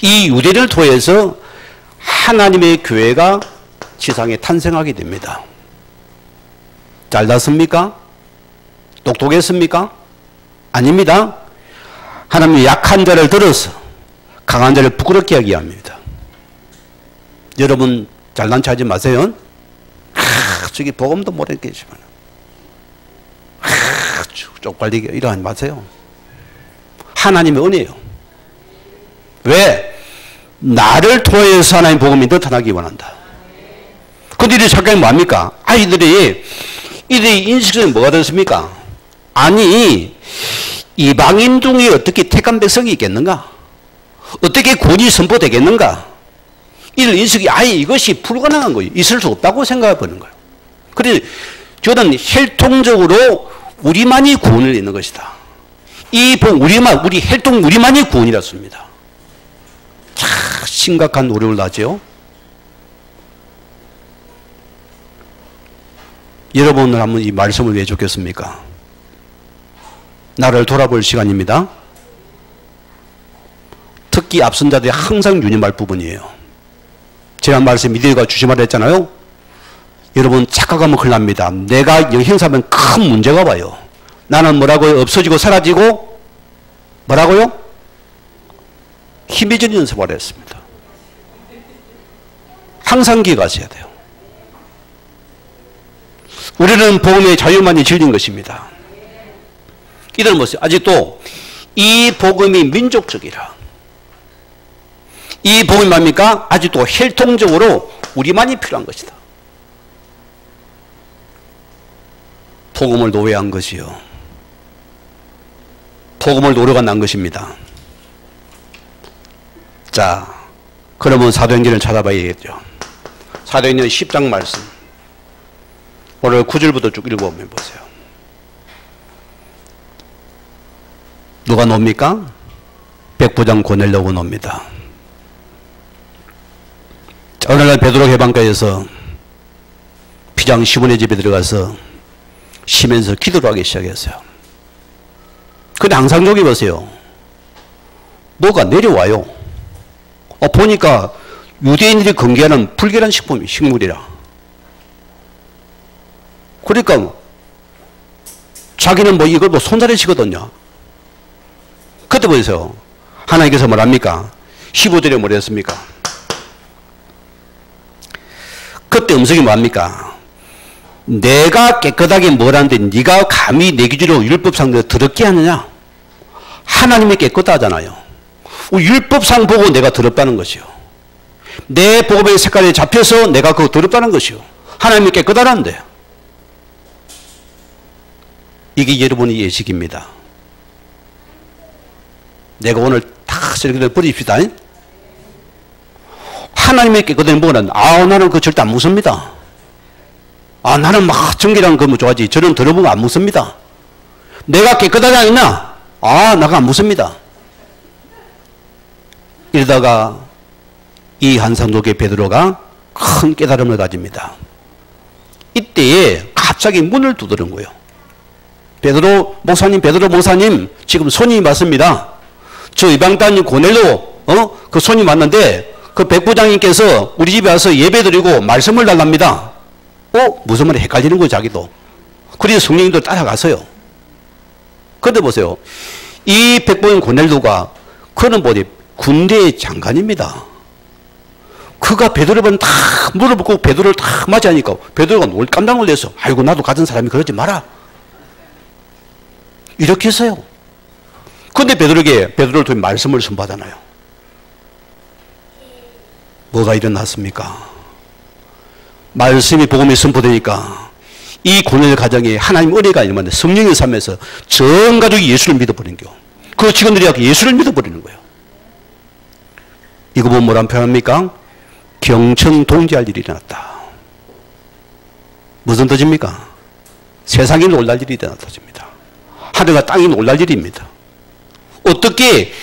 [SPEAKER 1] 이 유대인을 통해서 하나님의 교회가 지상에 탄생하게 됩니다. 잘났습니까? 똑똑했습니까? 아닙니다. 하나님이 약한 자를 들어서 강한 자를 부끄럽게 하게 합니다. 여러분 잘난 체 하지 마세요. 저기 복음도 모르겠지만 쪽팔리게 이러지 마세요. 하나님의 은혜예요. 왜? 나를 통해서 하나님의 복음이 나타나기 원한다. 근데 이들이 착각이 뭡니까? 이들이 인식성이 뭐가 됐습니까? 아니 이방인 중에 어떻게 택한 백성이 있겠는가? 어떻게 구원이 선포되겠는가? 이들 인식이 아예 이것이 불가능한 거예요. 있을 수 없다고 생각해 보는 거예요. 그래서 저는 혈통적으로 우리만이 구원을 있는 것이다. 우리 혈통 우리만이 구원이랐습니다. 참 심각한 오류를 나죠. 여러분은 한번 이 말씀을 왜 줬겠습니까? 나를 돌아볼 시간입니다. 특히 앞선 자들이 항상 유념할 부분이에요. 제가 말씀 이들과 주시마라 했잖아요. 여러분 착각하면 큰일 납니다. 내가 형사하면 큰 문제가 와요. 나는 뭐라고요? 없어지고 사라지고 뭐라고요? 희미해지는 연습을 했습니다. 항상 기억하셔야 돼요. 우리는 복음의 자유만이 질린 것입니다. 이들은 뭐죠? 아직도 이 복음이 민족적이라. 이 복음이 뭡니까? 아직도 혈통적으로 우리만이 필요한 것이다. 복음을 노예한 것이요. 복음을 노려가 난 것입니다. 자, 그러면 사도행전을 찾아봐야겠죠. 사도행전 10장 말씀. 오늘 9절부터 쭉 읽어보면 보세요. 누가 놉니까? 백부장 고넬료가 놉니다. 어느 날 베드로 해방가에서 피장 시몬의 집에 들어가서 쉬면서 기도를 하기 시작했어요. 근데 항상 저기 보세요. 뭐가 내려와요. 보니까 유대인들이 금기하는 불결한 식물이라. 그러니까 자기는 뭐 이걸 뭐 손자를 치거든요. 그때 보세요. 하나님께서 뭐랍니까? 15절에 뭐라 했습니까? 그때 음성이 뭐합니까? 내가 깨끗하게 뭐라는데 네가 감히 내 기준으로 율법상 더럽게 하느냐? 하나님이 깨끗하잖아요. 율법상 보고 내가 더럽다는 것이요. 내 복음의 색깔에 잡혀서 내가 그거 더럽다는 것이요. 하나님이 깨끗하다는데. 이게 여러분의 예식입니다. 내가 오늘 다 쓰레기를 버립시다. 하나님의 깨끗한 복은 나는 그거 절대 안 묻습니다. 나는 막 정결한 거 좋아하지. 저는 더러운 거 안 묻습니다. 내가 깨끗하지 않나? 나가 안 묻습니다. 이러다가 이 한상독의 베드로가 큰 깨달음을 가집니다. 이때에 갑자기 문을 두드린 거예요. 베드로 목사님, 지금 손님이 왔습니다. 저 이방 땅인 고넬로, 그 손님 왔는데, 그 백부장님께서 우리 집에 와서 예배 드리고 말씀을 달랍니다. 무슨 말이 헷갈리는 거예요, 자기도. 그래서 성령님도 따라갔어요. 그런데 보세요. 이 백부장 고넬로가, 그는 뭐지? 군대의 장관입니다. 그가 베드로를 다 물어보고 베드로를 다 맞이하니까 베드로가 깜짝 놀랐어. 아이고, 나도 같은 사람이 그러지 마라. 이렇게 했어요. 그런데 베드로를 통해 말씀을 선포하잖아요. 뭐가 일어났습니까? 말씀이 복음이 선포되니까 이 고넬 가정에 하나님 은혜가 일어났는데 성령의 삶에서 전 가족이 예수를 믿어버린 거. 그 직원들이 예수를 믿어버리는 거예요. 이거 보면 뭐란 표현합니까? 경천동지할 일이 일어났다. 무슨 뜻입니까? 세상이 놀랄 일이 일어났다. 하늘과 땅이 놀랄 일입니다. 어떻게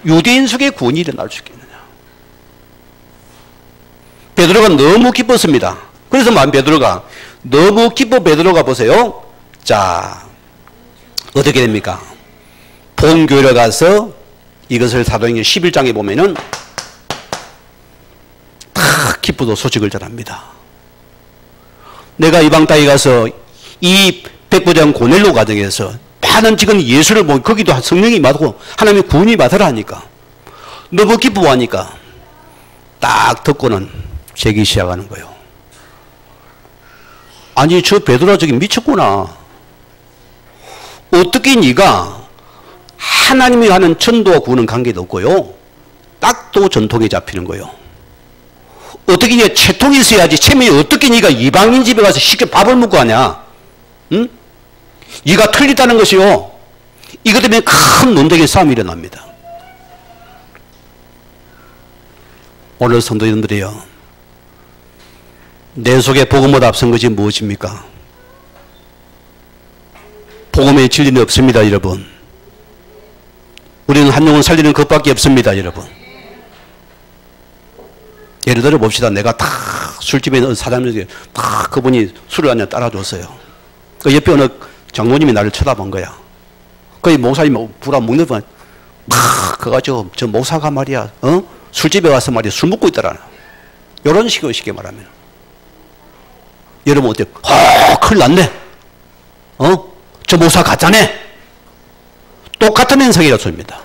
[SPEAKER 1] 유대인 속에 구원이 일어날 수 있겠느냐. 베드로가 너무 기뻤습니다. 그래서 베드로가 너무 기뻐 베드로가 보세요. 자, 어떻게 됩니까? 본교회로 가서 이것을 사도행전 11장에 보면은 다 기쁘도 소식을 전합니다. 내가 이방 땅에 가서 이 백부장 고넬로 가정에서 많은 지금 예수를 보고 거기도 성령이 임하고 하나님의 구원이 임하더라 하니까 너무 기뻐하니까 딱 듣고는 재기 시작하는 거예요. 아니, 저 베드로가 저기 미쳤구나. 어떻게 네가 하나님이 하는 전도와 구원은 관계도 없고요. 딱도 전통에 잡히는 거예요. 어떻게 네가 채통이 있어야지. 채면이 어떻게 네가 이방인 집에 가서 쉽게 밥을 먹고 하냐. 응? 네가 틀리다는 것이요. 이것 때문에 큰 논쟁의 싸움이 일어납니다. 오늘 성도님들이요. 내 속에 복음보다 앞선 것이 무엇입니까? 복음의 진리는 없습니다, 여러분. 우리는 한 영혼 살리는 것밖에 없습니다, 여러분. 예를 들어 봅시다. 내가 다 술집에 있는 사장님에게 다 그분이 술을 한 잔 따라줬어요. 그 옆에 어느 장로님이 나를 쳐다본 거야. 그 목사님 부라 먹는 분, 그가지고 저 목사가 말이야, 술집에 와서 말이야 술 먹고 있더라. 이런 식으로 쉽게 말하면. 여러분 어때요? 큰일 났네. 저 목사 가짜네. 똑같은 현상이라 소리입니다.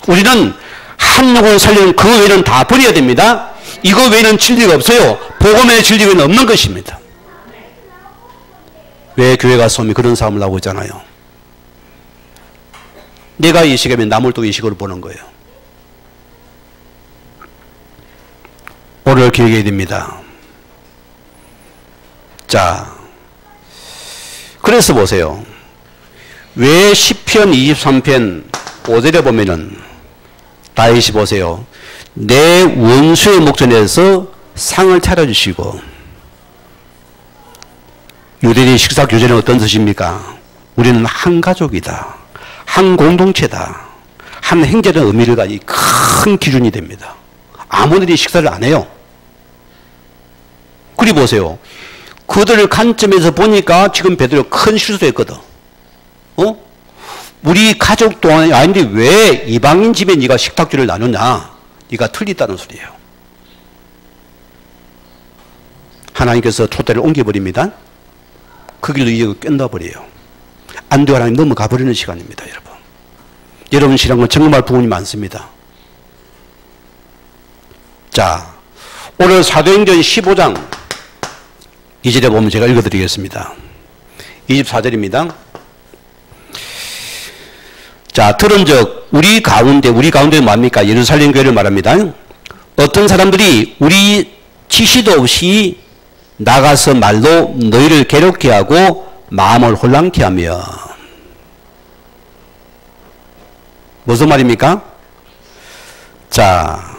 [SPEAKER 1] 우리는 한 영혼을 살리는 그 외에는 다 버려야 됩니다. 이거 외에는 진리가 없어요. 복음의 진리가 없는 것입니다. 왜 교회 가서 그런 싸움을 하고 있잖아요. 내가 이 시간에 남을 또 이 식으로 보는 거예요. 오늘 기억해야 됩니다. 자, 그래서 보세요. 왜 시편 23편 5절에 보면은 다윗이 보세요. 내 원수의 목전에서 상을 차려주시고, 유대인의 식사 교제는 어떤 뜻입니까? 우리는 한 가족이다. 한 공동체다. 한 행제라는 의미를 가진 큰 기준이 됩니다. 아무들이 식사를 안 해요. 그리 보세요. 그들 관점에서 보니까 지금 베드로 큰 실수를 했거든. 우리 가족 동안이 아닌데 왜 이방인 집에 네가 식탁주를 나누냐? 네가 틀리다는 소리예요. 하나님께서 촛대를 옮겨버립니다. 그 길로 이어 끝나버려요. 안 되고 하나님 넘어가 버리는 시간입니다, 여러분. 여러분 신앙은 정말 부분이 많습니다. 자, 오늘 사도행전 15장 2절에 보면 제가 읽어드리겠습니다. 24절입니다. 자, 들은즉 우리 가운데 뭡니까? 예루살렘 교회를 말합니다. 어떤 사람들이 우리 지시도 없이 나가서 말로 너희를 괴롭게 하고 마음을 혼란케 하며. 무슨 말입니까? 자,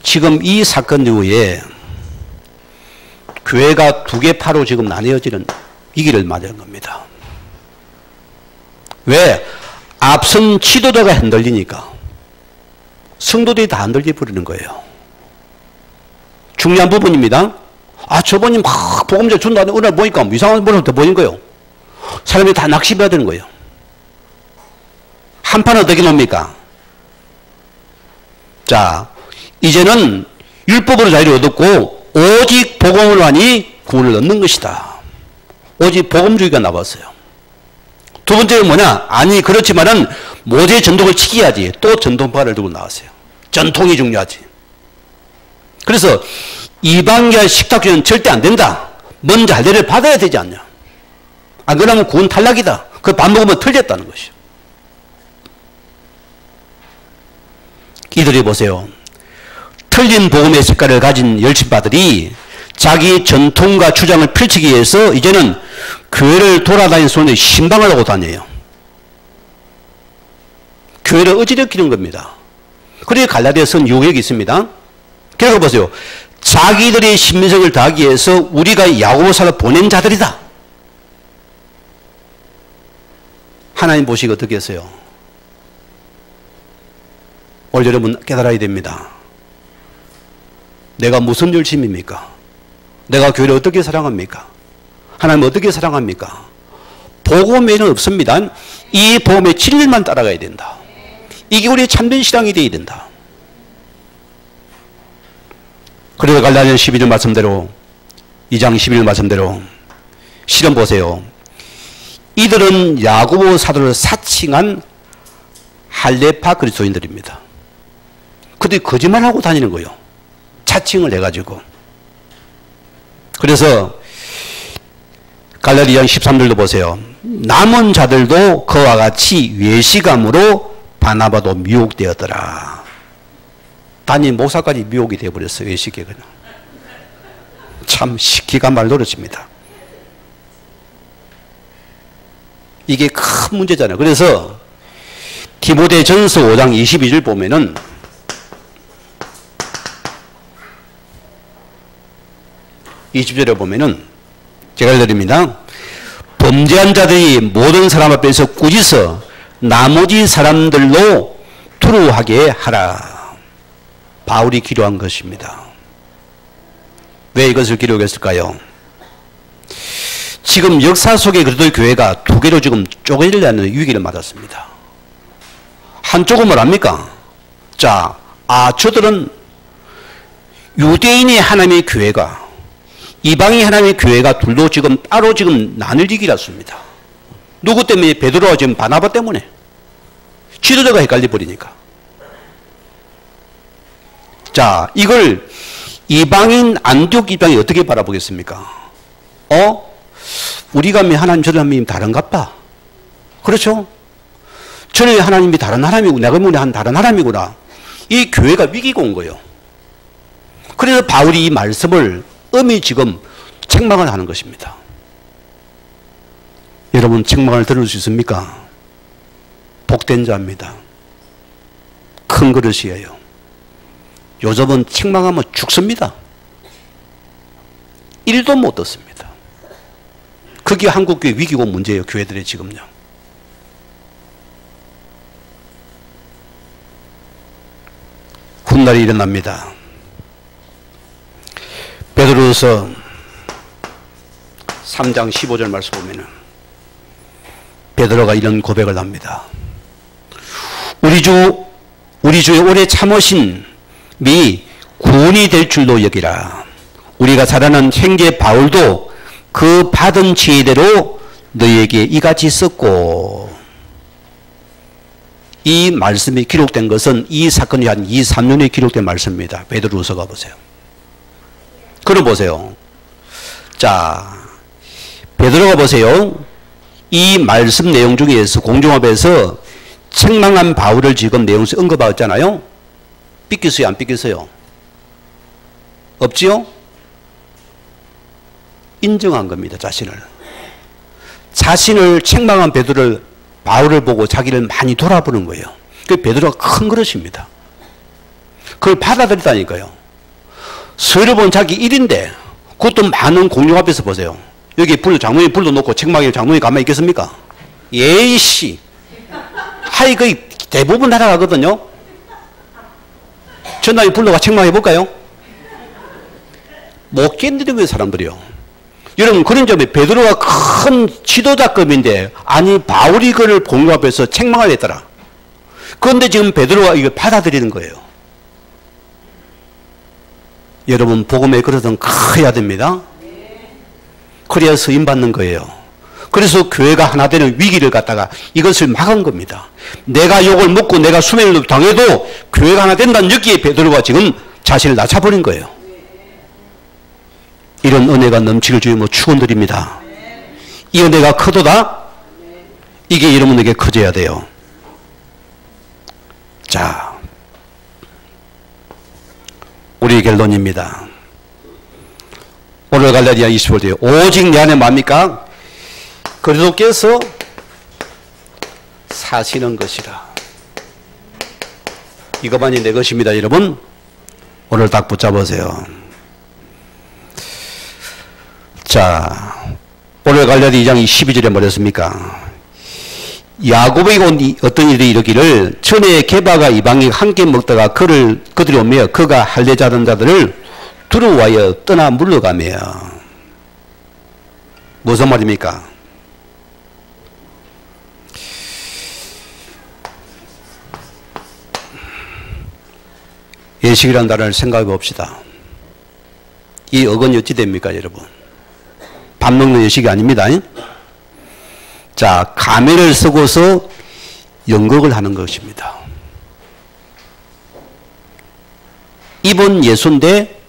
[SPEAKER 1] 지금 이 사건 이후에 교회가 두 개 파로 지금 나뉘어지는 이 길을 맞은 겁니다. 왜? 앞선 지도자가 흔들리니까 성도들이 다 흔들려 버리는 거예요. 중요한 부분입니다. 아, 저번이 막 복음제 준다는데 오늘 보니까 이상한 모습부터 보이는 거예요. 사람이 다 낚시해야 되는 거예요. 한판 어떻게 놉니까? 자, 이제는 율법으로 자유를 얻었고 오직 복음을 하니 구원을 얻는 것이다. 오직 복음주의가 나왔어요. 두 번째는 뭐냐? 아니 그렇지만은 모세 전통을 지켜야지. 또 전통파를 들고 나왔어요. 전통이 중요하지. 그래서 이방계 식탁주의는 절대 안 된다. 먼저 할례를 받아야 되지 않냐. 안 그러면 구원 탈락이다. 그 밥 먹으면 틀렸다는 것이요. 이들이 보세요. 틀린 복음의 색깔을 가진 열심파들이 자기 전통과 주장을 펼치기 위해서 이제는 교회를 돌아다니는 손에 신방을 하고 다녀요. 교회를 어지럽히는 겁니다. 그래서 갈라디아서는 요격이 있습니다. 그래서 보세요. 자기들의 신민성을 다하기 위해서 우리가 야고보서를 보낸 자들이다. 하나님 보시기 어떻게 했어요? 오늘 여러분 깨달아야 됩니다. 내가 무슨 열심입니까? 내가 교회를 어떻게 사랑합니까? 하나님을 어떻게 사랑합니까? 복음에는 없습니다. 이 복음의 진리만 따라가야 된다. 이게 우리의 참된 신앙이 되어야 된다. 그래서 갈라디아 11절 말씀대로 2장 11절 말씀대로 실험 보세요. 이들은 야고보 사도를 사칭한 할례파 그리스도인들입니다. 그들이 거짓말하고 다니는 거예요. 자칭을 해가지고. 그래서 갈라디아 13절도 보세요. 남은 자들도 그와 같이 외식함으로 바나바도 미혹되었더라. 단임 목사까지 미혹이 되어버렸어요. 외식에 그냥. 참 기가 말 노릇입니다. 이게 큰 문제잖아요. 그래서 디모데전서 5장 22절 보면은 이 20절에 보면은 제가 읽어드립니다. 범죄한 자들이 모든 사람 앞에서 꾸짖어 나머지 사람들로 두루하게 하라. 바울이 기도한 것입니다. 왜 이것을 기록했을까요? 지금 역사 속에 그리스도의 교회가 두 개로 지금 쪼개지려는 위기를 맞았습니다. 한쪽은 뭐랍니까? 자, 저들은 유대인이 하나님의 교회가 이방이 하나님의 교회가 둘도 지금 따로 지금 나눌지기라습니다. 누구 때문에? 베드로와 지금 바나바 때문에. 지도자가 헷갈려 버리니까. 자, 이걸 이방인 안디옥 입장이 어떻게 바라보겠습니까? 우리가 하나님 저런 하나님 다른갑다. 그렇죠? 저는 하나님이 다른 하나님이고 내가 보니 다른 하나님이구나. 이 교회가 위기가 온 거예요. 그래서 바울이 이 말씀을 엄히 지금 책망을 하는 것입니다. 여러분 책망을 들을 수 있습니까? 복된 자입니다. 큰 그릇이에요. 요즘은 책망하면 죽습니다. 1도 못 얻습니다. 그게 한국교회 위기고 문제예요. 교회들의 지금요. 훗날이 일어납니다. 베드로서 3장 15절 말씀 보면은 베드로가 이런 고백을 합니다. 우리 주의 오래 참으신 미 구원이 될 줄로 여기라. 우리가 잘 아는 형제 바울도 그 받은 지혜대로 너희에게 이같이 썼고, 이 말씀이 기록된 것은 이 사건이 한 2, 3년에 기록된 말씀입니다. 베드로후서가 보세요. 그럼 보세요. 자, 베드로가 보세요. 이 말씀 내용 중에서 공종합에서 책망한 바울을 지금 내용에서 언급하였잖아요. 삐끗어요, 안 삐끗어요? 없지요? 인정한 겁니다, 자신을. 자신을 책망한 베드로를, 바울을 보고 자기를 많이 돌아보는 거예요. 그 베드로가 큰 그릇입니다. 그걸 받아들였다니까요. 서로 본 자기 일인데, 그것도 많은 공룡 앞에서 보세요. 여기 장로님 불도 놓고 책망에 장로님 가만히 있겠습니까? 예이씨. 하이 거의 대부분 날아가거든요. 전날에 불러가 책망해 볼까요? 못 견디는 사람들이요. 여러분, 그런 점에 베드로가 큰 지도자급인데, 아니, 바울이 그를 공룡 앞에서 책망을 했더라. 그런데 지금 베드로가 이걸 받아들이는 거예요. 여러분, 복음의 그릇은 커야 됩니다. 그래야 서임받는 거예요. 그래서 교회가 하나 되는 위기를 갖다가 이것을 막은 겁니다. 내가 욕을 먹고 내가 수면을 당해도 교회가 하나 된다는 여기에 베드로가 지금 자신을 낮춰버린 거예요. 이런 은혜가 넘치길 주여 축원드립니다. 이 은혜가 크도다. 이게 여러분에게 커져야 돼요. 자, 우리 결론입니다. 오늘 갈라디아 25절에 오직 내 안에 뭡니까? 그리스도께서 사시는 것이라. 이것만이 내 것입니다. 여러분, 오늘 딱 붙잡으세요. 자, 오늘 갈라디아 2장 12절에 뭐랬습니까? 야곱에게 온 어떤 일이 이르기를 전에 게바가 이방인 함께 먹다가 그들이 오며 그가 할례 자른 자들을 두려워하여 떠나 물러가며. 무슨 말입니까? 예식이라는 단어를 생각해 봅시다. 이 어근이 어찌 됩니까, 여러분? 밥 먹는 예식이 아닙니다. 자, 가면을 쓰고서 연극을 하는 것입니다. 입은 예수인데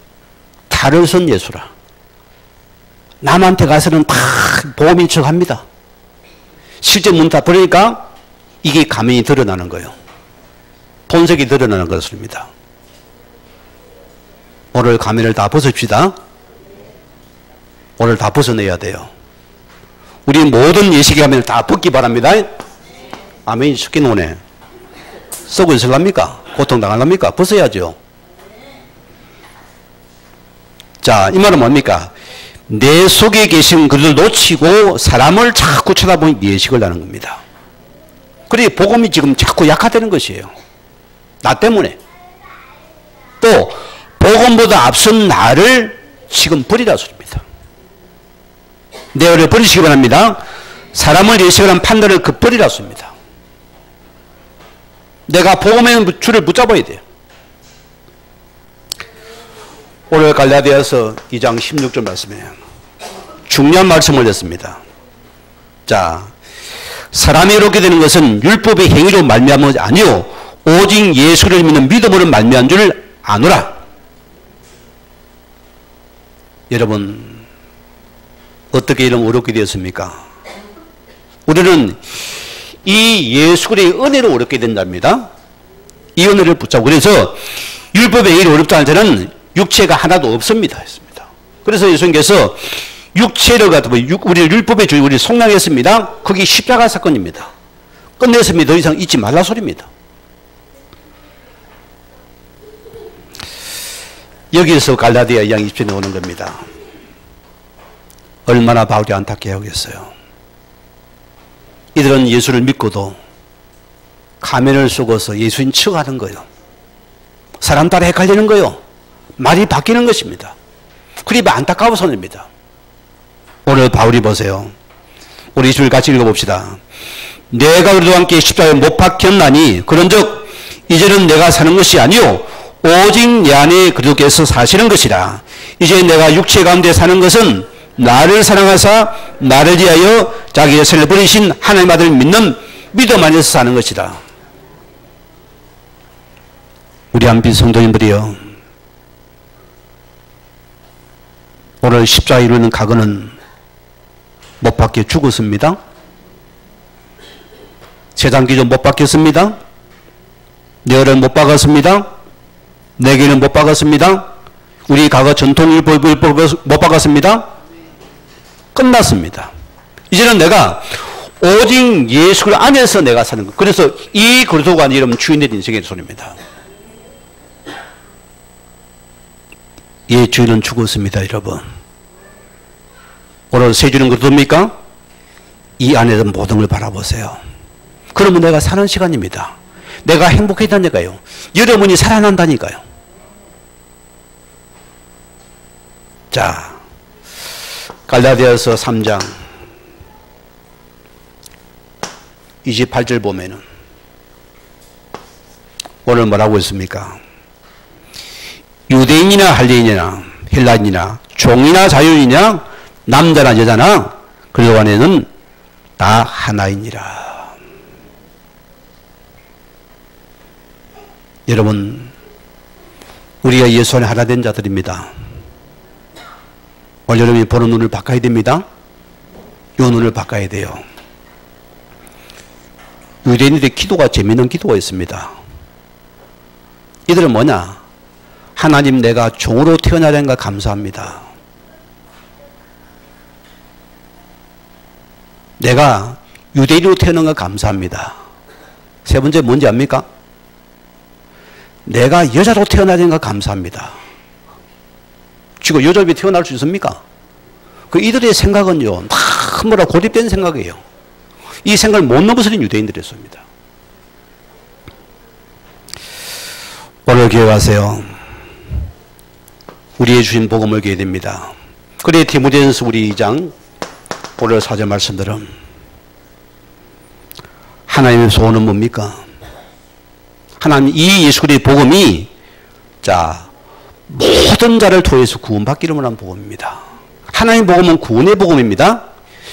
[SPEAKER 1] 탈을 쓴 예수라. 남한테 가서는 다 보험인 척 합니다. 실제 문 다 버리니까 이게 가면이 드러나는 거예요. 본색이 드러나는 것입니다. 오늘 가면을 다 벗읍시다. 오늘 다 벗어내야 돼요. 우리 모든 예식의 가면을 다 벗기 바랍니다. 아멘이 죽긴 오네. 썩어 있을랍니까? 고통당할랍니까? 벗어야죠. 자, 이 말은 뭡니까? 내 속에 계신 그를 놓치고 사람을 자꾸 쳐다보니 예식을 하는 겁니다. 그래, 복음이 지금 자꾸 약화되는 것이에요. 나 때문에. 또 복음보다 앞선 나를 지금 버리라 소리입니다. 내어를 버리시기 바랍니다. 사람을 예식을 한 판단을 버리라 소리입니다. 내가 복음의 줄을 붙잡아야 돼요. 오늘 갈라디아서 2장 16절 말씀이에요. 중요한 말씀을 했습니다. 자, 사람이 이렇게 되는 것은 율법의 행위로 말미암은 아니요 오직 예수를 믿는 믿음으로 말미암은 줄 아노라. 여러분, 어떻게 이런 어렵게 되었습니까? 우리는 이 예수 그리스도의 은혜로 어렵게 된답니다. 이 은혜를 붙잡고, 그래서 율법의 행위로 어렵지 않은 자는 육체가 하나도 없습니다 했습니다. 그래서 예수님께서 육체를 갖다 우리를 율법의 주의 우리 속량했습니다. 그게 십자가 사건입니다. 끝냈습니다. 더 이상 잊지 말라 소리입니다. 여기서 갈라디아 2장 20절에 오는 겁니다. 얼마나 바울이 안타깝게 하겠어요. 이들은 예수를 믿고도 가면을 쓰고서 예수인 척하는 거예요. 사람 따라 헷갈리는 거예요. 말이 바뀌는 것입니다. 그리 안타까워서입니다. 오늘 바울이 보세요. 우리 줄 같이 읽어봅시다. 내가 그리스도와 함께 십자가에 못 박혔나니 그런즉 이제는 내가 사는 것이 아니요 오직 내 안에 그리스도께서 사시는 것이라. 이제 내가 육체 가운데 사는 것은 나를 사랑하사 나를 위하여 자기 자신을 버리신 하나님 아들을 믿는 믿음 안에서 사는 것이다. 우리 한빛 성도님들이여, 오늘 십자가에 이르는 각오는 못 박혀 죽었습니다. 세상 기준 못 박혔습니다. 내 얼을 못 박았습니다. 내게는 못 박았습니다. 우리 과거 전통을 못 박았습니다. 끝났습니다. 이제는 내가 오직 예수 안에서 내가 사는 것. 그래서 이 그리스도가 여러분 주인의 인생의 소리입니다. 예, 주인은 죽었습니다, 여러분. 오늘 새 주는 그리스도입니까? 이 안에서 모든 걸 바라보세요. 그러면 내가 사는 시간입니다. 내가 행복해진다니까요. 여러분이 살아난다니까요. 자, 갈라디아서 3장 28절 보면은 오늘 뭐라고 했습니까? 유대인이나 할례인이나 헬라인이나 종이나 자유인이나 남자나 여자나 그리스도 안에는 다 하나이니라. 여러분, 우리가 예수 안에 하나 된 자들입니다. 오늘 여러분이 보는 눈을 바꿔야 됩니다. 이 눈을 바꿔야 돼요. 유대인들의 기도가 재미있는 기도가 있습니다. 이들은 뭐냐? 하나님, 내가 종으로 태어나는 거 감사합니다. 내가 유대인으로 태어난 거 감사합니다. 세 번째 뭔지 압니까? 내가 여자로 태어나는 거 감사합니다. 지금 여자로 태어날 수 있습니까? 그 이들의 생각은요, 너무나 고립된 생각이에요. 이 생각을 못 넘어서는 유대인들이었습니다. 오늘 기억하세요. 우리의 주신 복음을 기해야 됩니다. 그래 디모데전서 우리 2장 오늘 4절 말씀들은 하나님의 소원은 뭡니까? 하나님 이 예수 그리스도의 복음이 자 모든 자를 통해서 구원받기를 원하는 복음입니다. 하나님 복음은 구원의 복음입니다.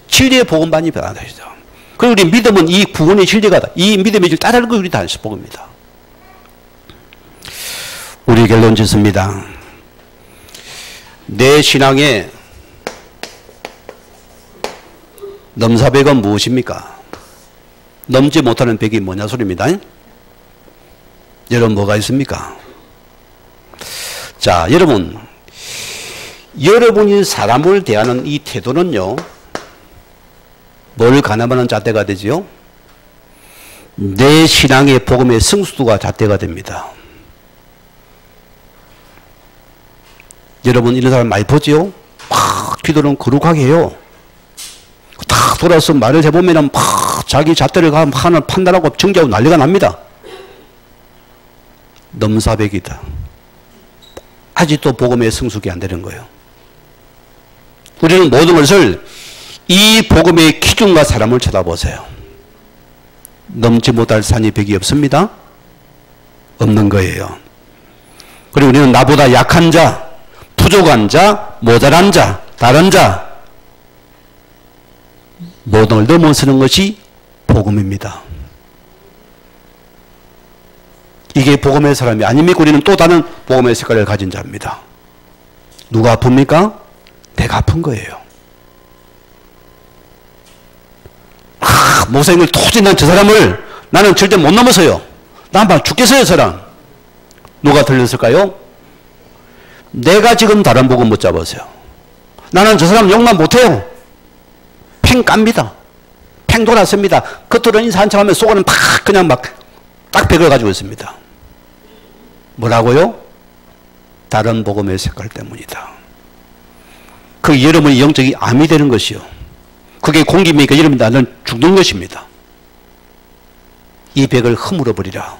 [SPEAKER 1] 진리의 복음만이 변화되죠. 그리고 우리 믿음은 이 구원의 진리가 이 믿음의 질 따르는 것이 우리 단식 복음입니다. 우리 결론 짓습니다. 내 신앙의 넘사벽은 무엇입니까? 넘지 못하는 벽이 뭐냐 소리입니다. 여러분 뭐가 있습니까? 자, 여러분, 여러분이 사람을 대하는 이 태도는요, 뭘 가늠하는 잣대가 되지요? 내 신앙의 복음의 승수도가 잣대가 됩니다. 여러분 이런 사람 많이 보지요? 막 기도는 거룩하게 해요. 딱 돌아서 말을 해보면 막 자기 잣대를 하나 판단하고 정죄하고 난리가 납니다. 넘사벽이다. 아직도 복음의 성숙이 안 되는 거예요. 우리는 모든 것을 이 복음의 기준과 사람을 쳐다보세요. 넘지 못할 산이 벽이 없습니다. 없는 거예요. 그리고 우리는 나보다 약한 자, 부족한 자, 모자란 자, 다른 자 모든 걸 넘어서는 것이 복음입니다. 이게 복음의 사람이 아닙니까? 우리는 또 다른 복음의 색깔을 가진 자입니다. 누가 아픕니까? 내가 아픈 거예요. 목사님을 도저히 난 저 사람을 나는 절대 못 넘어서요. 난 막 죽겠어요, 사람. 누가 들렸을까요? 내가 지금 다른 복음 못 잡았어요. 나는 저 사람 욕만 못해요. 팽 깝니다. 팽 돌았습니다. 겉으로 인사 한참 하면 속으로는 팍 그냥 막 딱 벽을 가지고 있습니다. 뭐라고요? 다른 복음의 색깔 때문이다. 그 여러분의 영적이 암이 되는 것이요. 그게 공기입니까? 여러분 나는 죽는 것입니다. 이 벽을 허물어 버리라.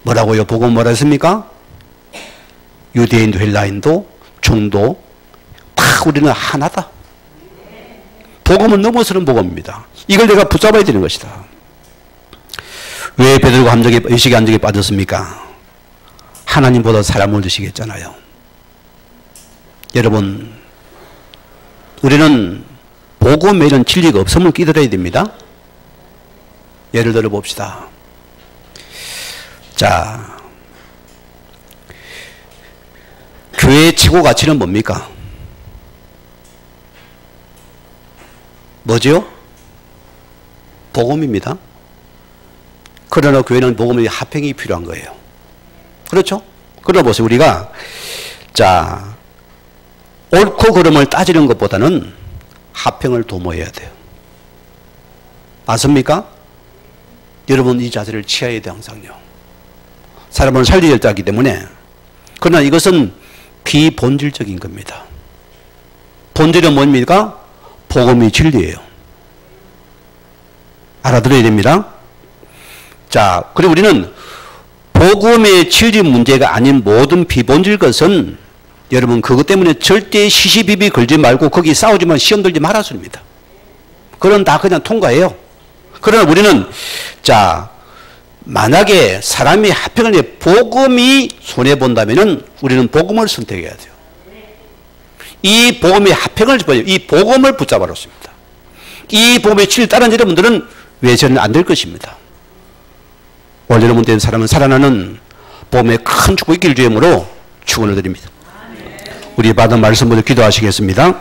[SPEAKER 1] 뭐라고요? 복음 뭐라 했습니까? 유대인도 헬라인도 종도 다 우리는 하나다. 복음은 넘어서는 복음입니다. 이걸 내가 붙잡아야 되는 것이다. 왜 베드로가 의식의 함정에 빠졌습니까? 하나님보다 사람을 드시겠잖아요. 여러분, 우리는 복음에 이런 진리가 없으면 끼들어야 됩니다. 예를 들어 봅시다. 자, 교회의 최고 가치는 뭡니까? 뭐지요? 복음입니다. 그러나 교회는 복음의 합행이 필요한 거예요. 그렇죠? 그러나 보세요. 우리가 자, 옳고 그름을 따지는 것보다는 합행을 도모해야 돼요. 맞습니까? 여러분 이 자세를 취해야 돼요. 항상요. 사람을 살리려 하기 때문에. 그러나 이것은 비본질적인 겁니다. 본질은 뭡니까? 복음이 진리예요. 알아들어야 됩니다. 자, 그리고 우리는 복음의 진리 문제가 아닌 모든 비본질 것은 여러분 그것 때문에 절대 시시비비 걸지 말고 거기 싸우지만 시험 들지 말았습니다. 그건 다 그냥 통과해요. 그러나 우리는 자, 만약에 사람이 합평을 해 복음이 손해본다면 우리는 복음을 선택해야 돼요. 이 복음의 합평을 이 복음을 붙잡아 놓습니다. 이 복음의 진리를 따르는 여러분들은 외세는 안 될 것입니다. 오늘 여러분 된 사람은 살아나는 복음의 큰 축복 있기를 주임으로 축원을 드립니다. 우리 받은 말씀 모두 기도하시겠습니다.